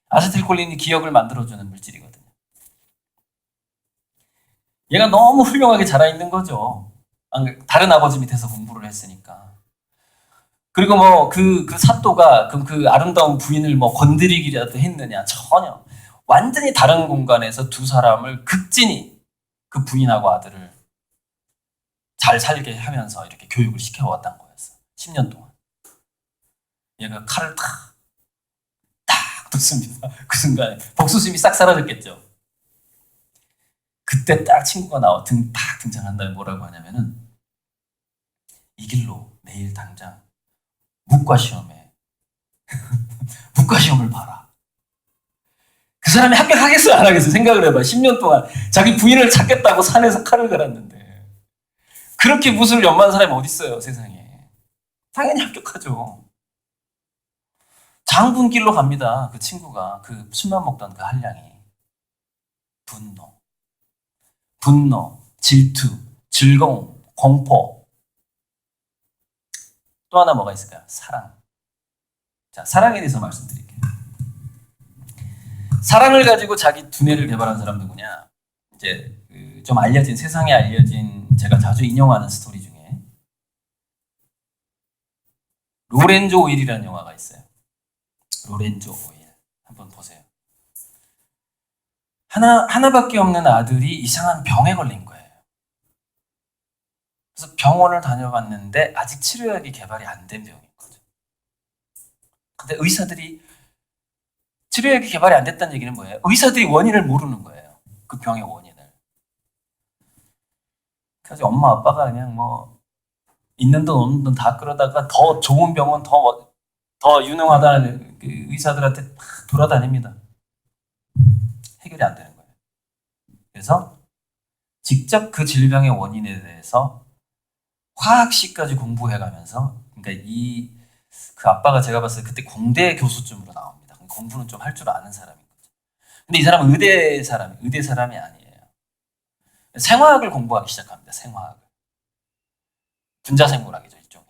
아세틸콜린이 기억을 만들어주는 물질이거든요. 얘가 너무 훌륭하게 자라있는 거죠. 다른 아버지 밑에서 공부를 했으니까. 그리고 뭐 그 사또가 그 아름다운 부인을 뭐 건드리기라도 했느냐? 전혀. 완전히 다른 공간에서 두 사람을 극진히 그 부인하고 아들을 잘 살게 하면서 이렇게 교육을 시켜왔던 거였어. 10년 동안. 얘가 칼을 딱 뒀습니다. 그 순간에 복수심이 싹 사라졌겠죠. 그때 딱 친구가 딱 등장한 다음에 뭐라고 하냐면은 이 길로 내일 당장 문과 시험에 문과 시험을 봐라. 그 사람이 합격하겠어요? 안 하겠어요? 생각을 해봐. 10년 동안 자기 부인을 찾겠다고 산에서 칼을 갈았는데 그렇게 무술 연마한 사람이 어디 있어요? 세상에. 당연히 합격하죠. 장군길로 갑니다. 그 친구가 그 술만 먹던 그 한량이. 분노, 질투, 즐거움, 공포. 또 하나 뭐가 있을까요? 사랑. 자, 사랑에 대해서 말씀드릴게요. 사랑을 가지고 자기 두뇌를 개발한 사람 누구냐? 이제 좀 알려진, 세상에 알려진 제가 자주 인용하는 스토리 중에 로렌조 오일이라는 영화가 있어요. 로렌조 오일. 한번 보세요. 하나밖에 없는 아들이 이상한 병에 걸린 거예요. 그래서 병원을 다녀봤는데 아직 치료약이 개발이 안 된 병인 거죠. 근데 의사들이 치료약이 개발이 안 됐다는 얘기는 뭐예요? 의사들이 원인을 모르는 거예요. 그 병의 원인을. 그래서 엄마 아빠가 그냥 뭐 있는 돈 없는 돈 다 끌어다가 더 좋은 병원 더 유능하다는 그 의사들한테 막 돌아다닙니다. 해결이 안 되는 거예요. 그래서 직접 그 질병의 원인에 대해서 화학식까지 공부해가면서 그러니까 그 아빠가 제가 봤을 때 그때 공대 교수쯤으로 나옵니다. 공부는 좀 할 줄 아는 사람인 거죠. 근데 이 사람은 의대 사람이 아니에요. 생화학을 공부하기 시작합니다. 생화학을. 분자생물학이죠, 일종의.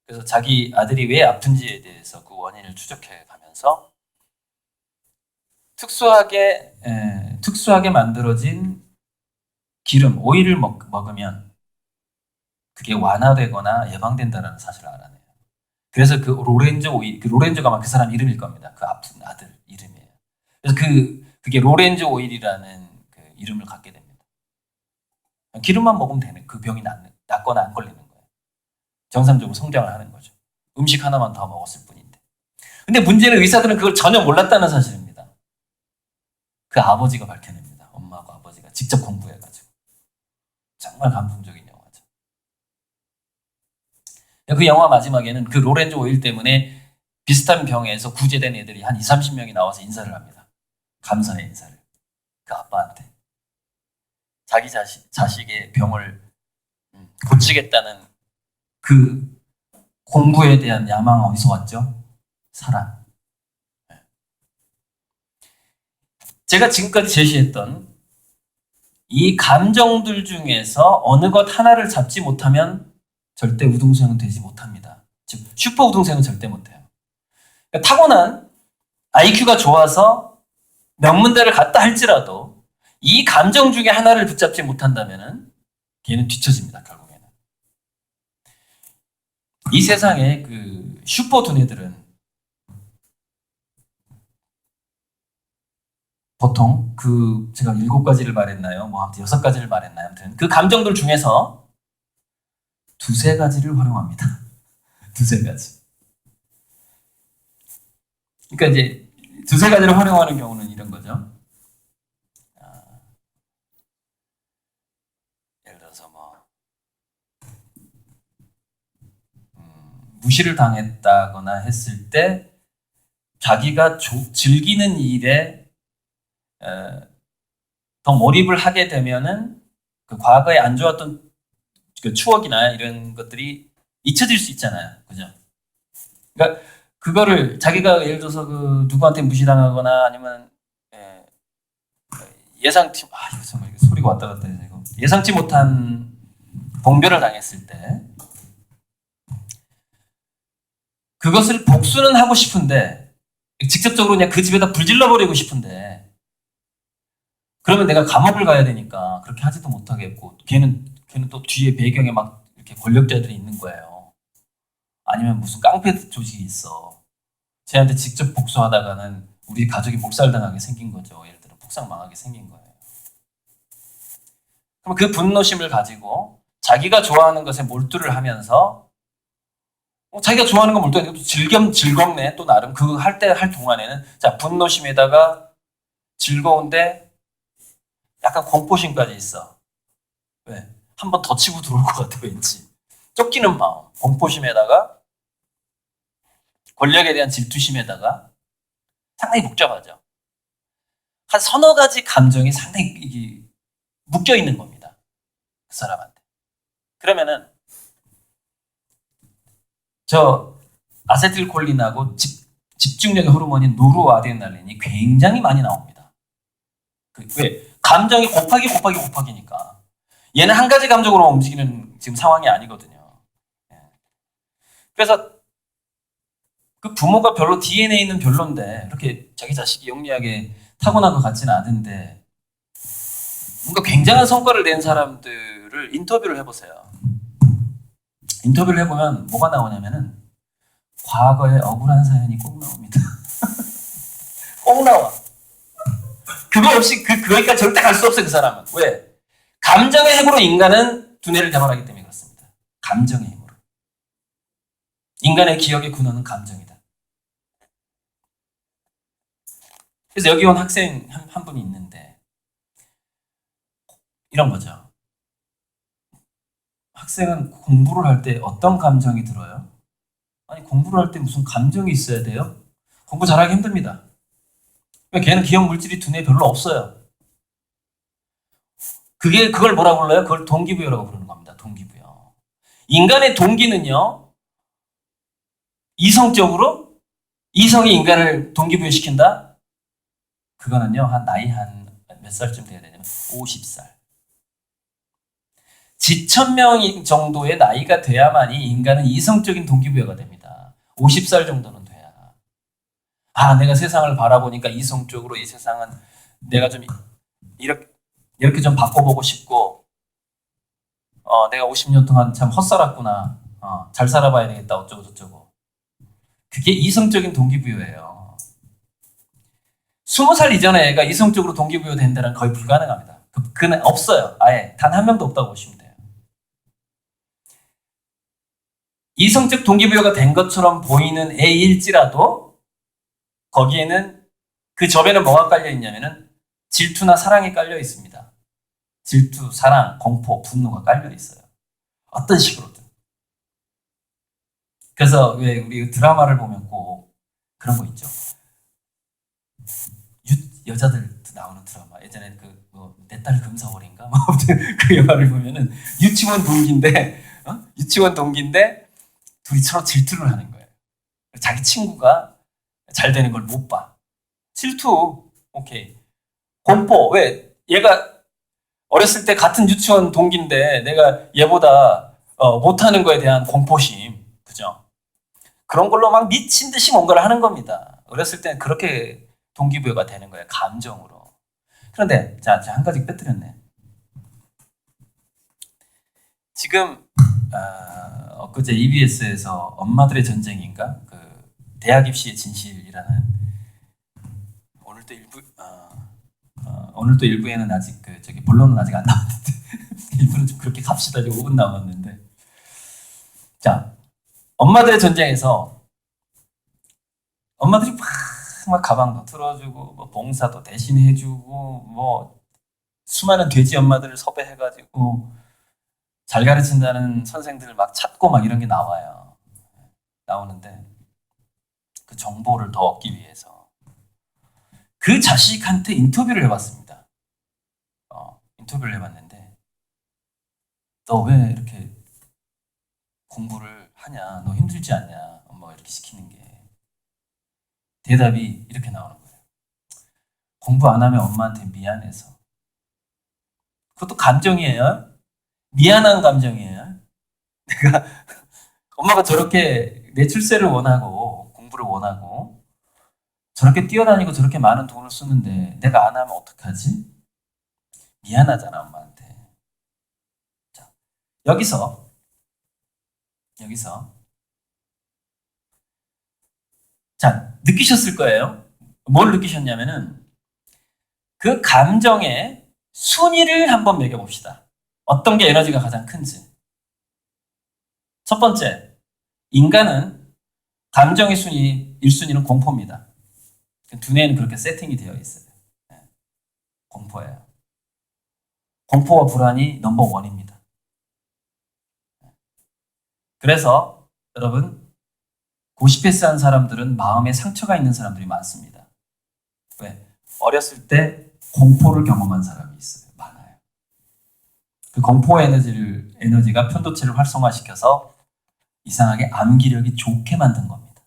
그래서 자기 아들이 왜 아픈지에 대해서 그 원인을 추적해 가면서 특수하게 특수하게 만들어진 기름, 오일을 먹으면 그게 완화되거나 예방된다는 사실을 알아내요. 그래서 그 로렌조 오일, 그 로렌조가 아마 그 사람 이름일 겁니다. 그 아픈 아들 이름이에요. 그래서 그게 로렌조 오일이라는 그 이름을 갖게 됩니다. 기름만 먹으면 되는, 그 병이 낫거나 안 걸리는 거예요. 정상적으로 성장을 하는 거죠. 음식 하나만 더 먹었을 뿐인데. 근데 문제는 의사들은 그걸 전혀 몰랐다는 사실입니다. 그 아버지가 밝혀냅니다. 엄마하고 아버지가 직접 공부해가지고. 정말 감동적인 영화죠. 그 영화 마지막에는 그 로렌조 오일 때문에 비슷한 병에서 구제된 애들이 한 20-30명이 나와서 인사를 합니다. 감사의 인사를. 그 아빠한테. 자기 자식의 병을 고치겠다는 그 공부에 대한 야망 어디서 왔죠? 사랑. 제가 지금까지 제시했던 이 감정들 중에서 어느 것 하나를 잡지 못하면 절대 우등생은 되지 못합니다. 즉 슈퍼 우등생은 절대 못해요. 그러니까 타고난 IQ가 좋아서 명문대를 갔다 할지라도 이 감정 중에 하나를 붙잡지 못한다면 걔는 뒤처집니다. 결국에는. 이 세상에 그 슈퍼 두뇌들은 보통 그 제가 7가지를 말했나요? 뭐 아무튼 6가지를 말했나요? 아무튼 그 감정들 중에서 2-3가지를 활용합니다. 2-3가지. 그러니까 이제 2-3가지를 활용하는 경우는 이런 거죠. 예를 들어서 뭐 무시를 당했다거나 했을 때 자기가 즐기는 일에 더 몰입을 하게 되면은 그 과거에 안 좋았던 그 추억이나 이런 것들이 잊혀질 수 있잖아요. 그죠? 그러니까 그거를 자기가 예를 들어서 그 누구한테 무시당하거나 아니면 예상치 이거 정말 소리가 왔다 갔다 해서 이거 예상치 못한 봉변을 당했을 때 그것을 복수는 하고 싶은데 직접적으로 그냥 그 집에다 불질러 버리고 싶은데 그러면 내가 감옥을 가야 되니까 그렇게 하지도 못하겠고 걔는 또 뒤에 배경에 막 이렇게 권력자들이 있는 거예요. 아니면 무슨 깡패 조직이 있어. 쟤한테 직접 복수하다가는 우리 가족이 몰살당하게 생긴 거죠. 예를 들어 폭삭 망하게 생긴 거예요. 그럼 그 분노심을 가지고 자기가 좋아하는 것에 몰두를 하면서 자기가 좋아하는 거 몰두하니까 즐겁네. 또 나름 그 할 동안에는 자 분노심에다가 즐거운데 약간 공포심까지 있어. 왜? 한 번 더 치고 들어올 것 같아 왠지. 쫓기는 마음, 공포심에다가 권력에 대한 질투심에다가 상당히 복잡하죠. 한 3-4가지 감정이 상당히 묶여 있는 겁니다. 그 사람한테. 그러면은 저 아세틸콜린하고 집중력의 호르몬인 노르아드레날린이 굉장히 많이 나옵니다. 왜? 감정이 곱하기니까. 얘는 한 가지 감정으로 움직이는 지금 상황이 아니거든요. 그래서 그 부모가 별로 DNA는 별론데 이렇게 자기 자식이 영리하게 타고난 것 같지는 않은데 뭔가 굉장한 성과를 낸 사람들을 인터뷰를 해보세요. 인터뷰를 해보면 뭐가 나오냐면은 과거에 억울한 사연이 꼭 나옵니다. 꼭 나와. 그거 없이 거기까지 절대 갈 수 없어요. 그 사람은. 왜? 감정의 힘으로 인간은 두뇌를 개발하기 때문에 그렇습니다. 감정의 힘으로. 인간의 기억의 근원은 감정이다. 그래서 여기 온 학생 한 분이 있는데 이런 거죠. 학생은 공부를 할 때 어떤 감정이 들어요? 아니 공부를 할 때 무슨 감정이 있어야 돼요? 공부 잘하기 힘듭니다. 걔는 기억 물질이 두뇌에 별로 없어요. 그걸 뭐라고 불러요? 그걸 동기부여라고 부르는 겁니다. 동기부여. 인간의 동기는요. 이성적으로 이성이 인간을 동기부여시킨다? 그거는요. 나이 한 몇 살쯤 돼야 되냐면 50살. 지천명 정도의 나이가 돼야만이 인간은 이성적인 동기부여가 됩니다. 50살 정도는 돼야. 내가 세상을 바라보니까 이성적으로 이 세상은 내가 좀 이렇게 좀 바꿔보고 싶고, 내가 50년 동안 참 헛살았구나. 잘 살아봐야 되겠다. 어쩌고 저쩌고. 그게 이성적인 동기부여예요. 20살 이전에 애가 이성적으로 동기부여 된다는 거의 불가능합니다. 그는 없어요. 아예 단 한 명도 없다고 보시면 돼요. 이성적 동기부여가 된 것처럼 보이는 애일지라도 거기에는 그 접에는 뭐가 깔려 있냐면은 질투나 사랑이 깔려 있습니다. 질투, 사랑, 공포, 분노가 깔려 있어요. 어떤 식으로든. 그래서 왜 우리 드라마를 보면 꼭 그런 거 있죠. 여자들도 나오는 드라마. 예전에 내 딸 금사월인가? 그 영화를 보면은 유치원 동기인데 둘이 서로 질투를 하는 거예요. 자기 친구가 잘 되는 걸 못 봐. 질투. 오케이. 공포. 왜? 얘가 어렸을 때 같은 유치원 동기인데 내가 얘보다 못하는 거에 대한 공포심. 그죠? 그런 걸로 막 미친 듯이 뭔가를 하는 겁니다. 어렸을 때는 그렇게 동기부여가 되는 거예요. 감정으로. 그런데 한 가지 빼뜨렸네. 지금 엊그제 EBS에서 엄마들의 전쟁인가? 그 대학 입시의 진실이라는 오늘도 일부에는 아직 본론은 아직 안 나왔는데 일부는 좀 그렇게 갑시다. 지금 5분 남았는데. 자, 엄마들의 전쟁에서 엄마들이 막 가방도 틀어주고 뭐 봉사도 대신 해주고 뭐 수많은 돼지 엄마들을 섭외해가지고 잘 가르친다는 선생들을 막 찾고 막 이런 게 나오는데 그 정보를 더 얻기 위해서 그 자식한테 인터뷰를 해봤습니다. 인터뷰를 해봤는데 너 왜 이렇게 공부를 하냐? 너 힘들지 않냐? 엄마가 이렇게 시키는 게. 대답이 이렇게 나오는 거예요. 공부 안 하면 엄마한테 미안해서. 그것도 감정이에요. 미안한 감정이에요. 내가 엄마가 저렇게 내 출세를 원하고 공부를 원하고 저렇게 뛰어다니고 저렇게 많은 돈을 쓰는데 내가 안 하면 어떡하지? 미안하잖아 엄마한테. 자, 여기서 자, 느끼셨을 거예요. 뭘 느끼셨냐면은 그 감정의 순위를 한번 매겨봅시다. 어떤 게 에너지가 가장 큰지. 첫 번째, 인간은 감정의 순위, 1순위는 공포입니다. 두뇌에는 그렇게 세팅이 되어 있어요. 공포예요. 공포와 불안이 넘버 원입니다. 그래서 여러분, 고시패스한 사람들은 마음에 상처가 있는 사람들이 많습니다. 왜? 어렸을 때 공포를 경험한 사람이 있어요. 많아요. 그 공포 에너지가 편도체를 활성화시켜서 이상하게 암기력이 좋게 만든 겁니다.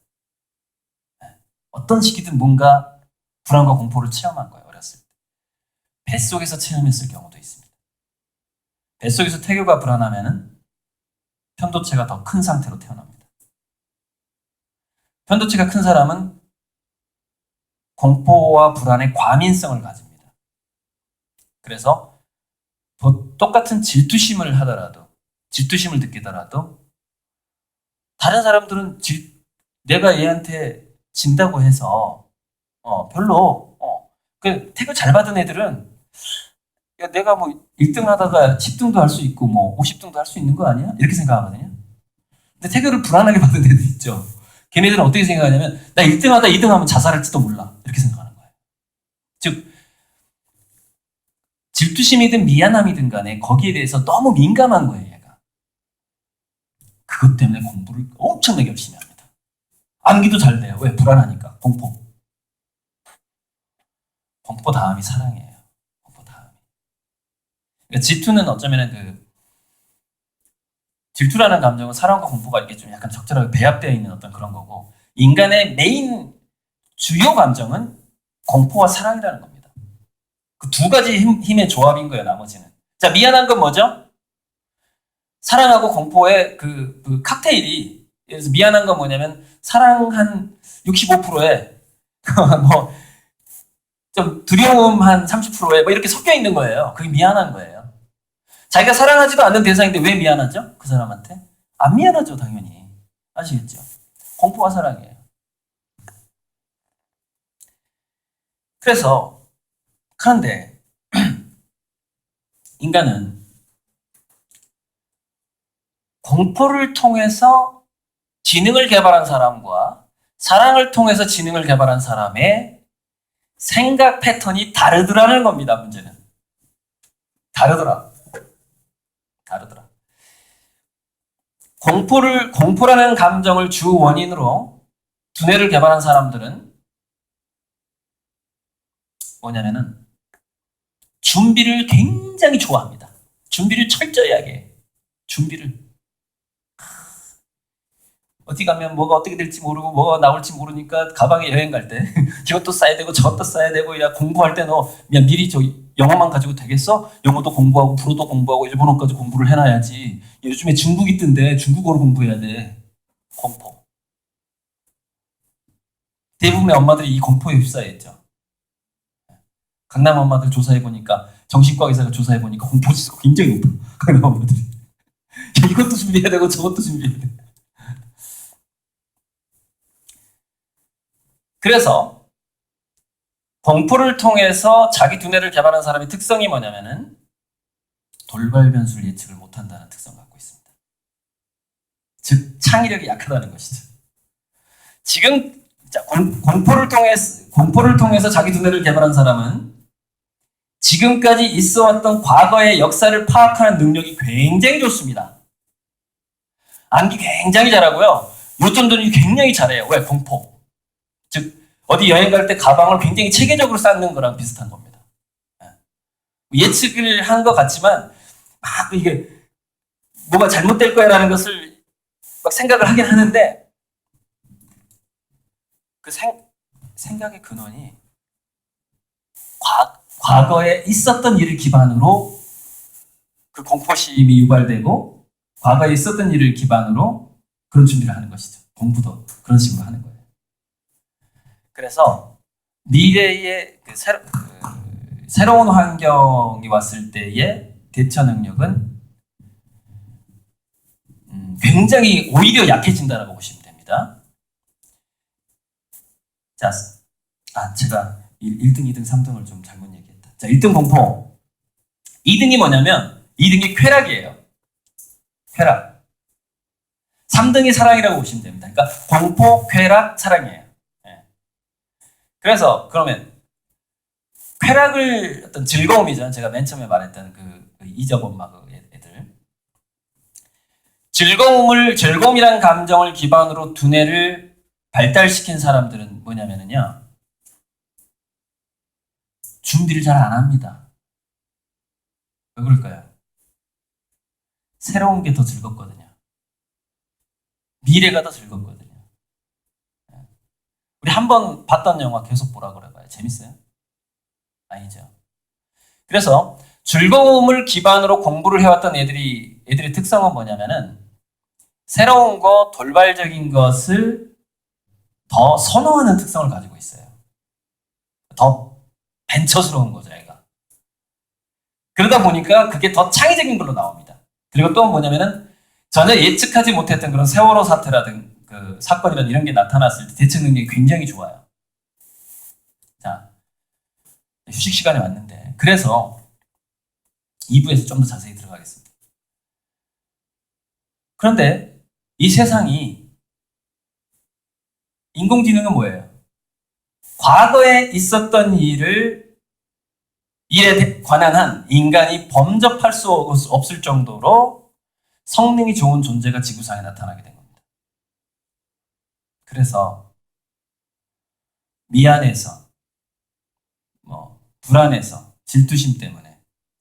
어떤 시기든 뭔가 불안과 공포를 체험한 거예요. 어렸을 때. 뱃속에서 체험했을 경우도 있습니다. 뱃속에서 태교가 불안하면은 편도체가 더 큰 상태로 태어납니다. 편도체가 큰 사람은 공포와 불안의 과민성을 가집니다. 그래서 똑같은 질투심을 느끼더라도 다른 사람들은 내가 얘한테 진다고 해서 별로 그 태교 잘 받은 애들은 야, 내가 뭐 1등 하다가 10등도 할 수 있고 뭐 50등도 할 수 있는 거 아니야? 이렇게 생각하거든요. 근데 태교를 불안하게 받은 애들 있죠. 걔네들은 어떻게 생각하냐면 나 1등 하다 2등 하면 자살할지도 몰라. 이렇게 생각하는 거예요. 즉 질투심이든 미안함이든 간에 거기에 대해서 너무 민감한 거예요. 얘가. 그것 때문에 공부를 엄청나게 열심히 합니다. 암기도 잘 돼요. 왜? 불안하니까. 공포 다음이 사랑이에요. 공포 다음이. 그러니까 질투는 어쩌면은 질투라는 감정은 사랑과 공포가 이렇게 좀 약간 적절하게 배합되어 있는 어떤 그런 거고, 인간의 메인 주요 감정은 공포와 사랑이라는 겁니다. 그 두 가지 힘의 조합인 거예요, 나머지는. 자, 미안한 건 뭐죠? 사랑하고 공포의 그 칵테일이, 그래서 미안한 건 뭐냐면, 사랑 한 65%에, 좀 두려움 한 30%에 뭐 이렇게 섞여 있는 거예요. 그게 미안한 거예요. 자기가 사랑하지도 않는 대상인데 왜 미안하죠? 그 사람한테? 안 미안하죠, 당연히. 아시겠죠? 공포와 사랑이에요. 그런데 인간은 공포를 통해서 지능을 개발한 사람과 사랑을 통해서 지능을 개발한 사람의 생각 패턴이 다르더라는 겁니다, 문제는. 다르더라. 공포라는 감정을 주 원인으로 두뇌를 개발한 사람들은 뭐냐면은 준비를 굉장히 좋아합니다. 준비를 철저히 하게 해요. 준비를. 어디 가면 뭐가 어떻게 될지 모르고 뭐가 나올지 모르니까 가방에 여행 갈 때 이것도 써야 되고 저것도 써야 되고, 야 공부할 때 너 미리 저 영어만 가지고 되겠어? 영어도 공부하고 불어도 공부하고 일본어까지 공부를 해놔야지. 요즘에 중국이 뜬대. 중국어로 공부해야 돼. 공포. 대부분의 엄마들이 이 공포에 휩싸여 있죠. 강남 엄마들 조사해보니까, 정신과 의사가 조사해보니까 공포지수가 굉장히 높아. 강남 엄마들이. 이것도 준비해야 되고 저것도 준비해야 돼. 그래서 공포를 통해서 자기 두뇌를 개발한 사람의 특성이 뭐냐면은 돌발 변수를 예측을 못한다는 특성을 갖고 있습니다. 즉 창의력이 약하다는 것이죠. 지금 공포를 통해서 자기 두뇌를 개발한 사람은 지금까지 있어왔던 과거의 역사를 파악하는 능력이 굉장히 좋습니다. 암기 굉장히 잘하고요. 요점 돌리기 굉장히 잘해요. 왜? 공포. 즉 어디 여행 갈 때 가방을 굉장히 체계적으로 쌓는 거랑 비슷한 겁니다. 예측을 한 것 같지만 막 이게 뭐가 잘못될 거야라는 것을 막 생각을 하긴 하는데, 그 생각의 근원이 과거에 있었던 일을 기반으로 그 공포심이 유발되고, 과거에 있었던 일을 기반으로 그런 준비를 하는 것이죠. 공부도 그런 식으로 하는 거예요. 그래서 미래의 새로운 환경이 왔을 때의 대처 능력은 굉장히 오히려 약해진다라고 보시면 됩니다. 자, 제가 1등, 2등, 3등을 좀 잘못 얘기했다. 자, 1등 공포. 2등이 뭐냐면 2등이 쾌락이에요. 쾌락. 3등이 사랑이라고 보시면 됩니다. 그러니까 공포, 쾌락, 사랑이에요. 그래서 그러면 쾌락을, 어떤 즐거움이죠. 제가 맨 처음에 말했던 그 이적 엄마 그 애들. 즐거움이란 감정을 기반으로 두뇌를 발달시킨 사람들은 뭐냐면요. 준비를 잘 안 합니다. 왜 그럴까요? 새로운 게 더 즐겁거든요. 미래가 더 즐겁거든요. 우리 한 번 봤던 영화 계속 보라 그래봐요. 재밌어요? 아니죠. 그래서 즐거움을 기반으로 공부를 해왔던 애들의 특성은 뭐냐면은 새로운 거, 돌발적인 것을 더 선호하는 특성을 가지고 있어요. 더 벤처스러운 거죠, 애가. 그러다 보니까 그게 더 창의적인 걸로 나옵니다. 그리고 또 뭐냐면은 전혀 예측하지 못했던 그런 세월호 사태라든 그 사건이라든 이런 게 나타났을 때 대처 능력이 굉장히 좋아요. 자, 휴식 시간이 왔는데, 그래서 2부에서 좀 더 자세히 들어가겠습니다. 그런데 이 세상이, 인공지능은 뭐예요? 과거에 있었던 일에 관한 한 인간이 범접할 수 없을 정도로 성능이 좋은 존재가 지구상에 나타나게 된 겁니다. 그래서 미안해서, 불안해서, 질투심 때문에,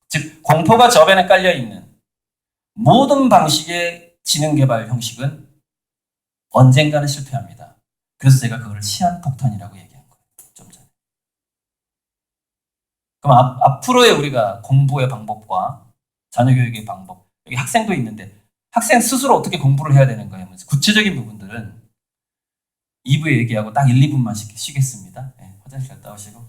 즉 공포가 저변에 깔려있는 모든 방식의 지능개발 형식은 언젠가는 실패합니다. 그래서 제가 그걸 시한폭탄이라고 얘기한 거예요. 좀 전에. 그럼 앞으로의 우리가 공부의 방법과 자녀교육의 방법, 여기 학생도 있는데 학생 스스로 어떻게 공부를 해야 되는 거예요? 구체적인 부분들은 2부에 얘기하고 딱 1, 2분만 쉬겠습니다. 네, 화장실 갔다 오시고.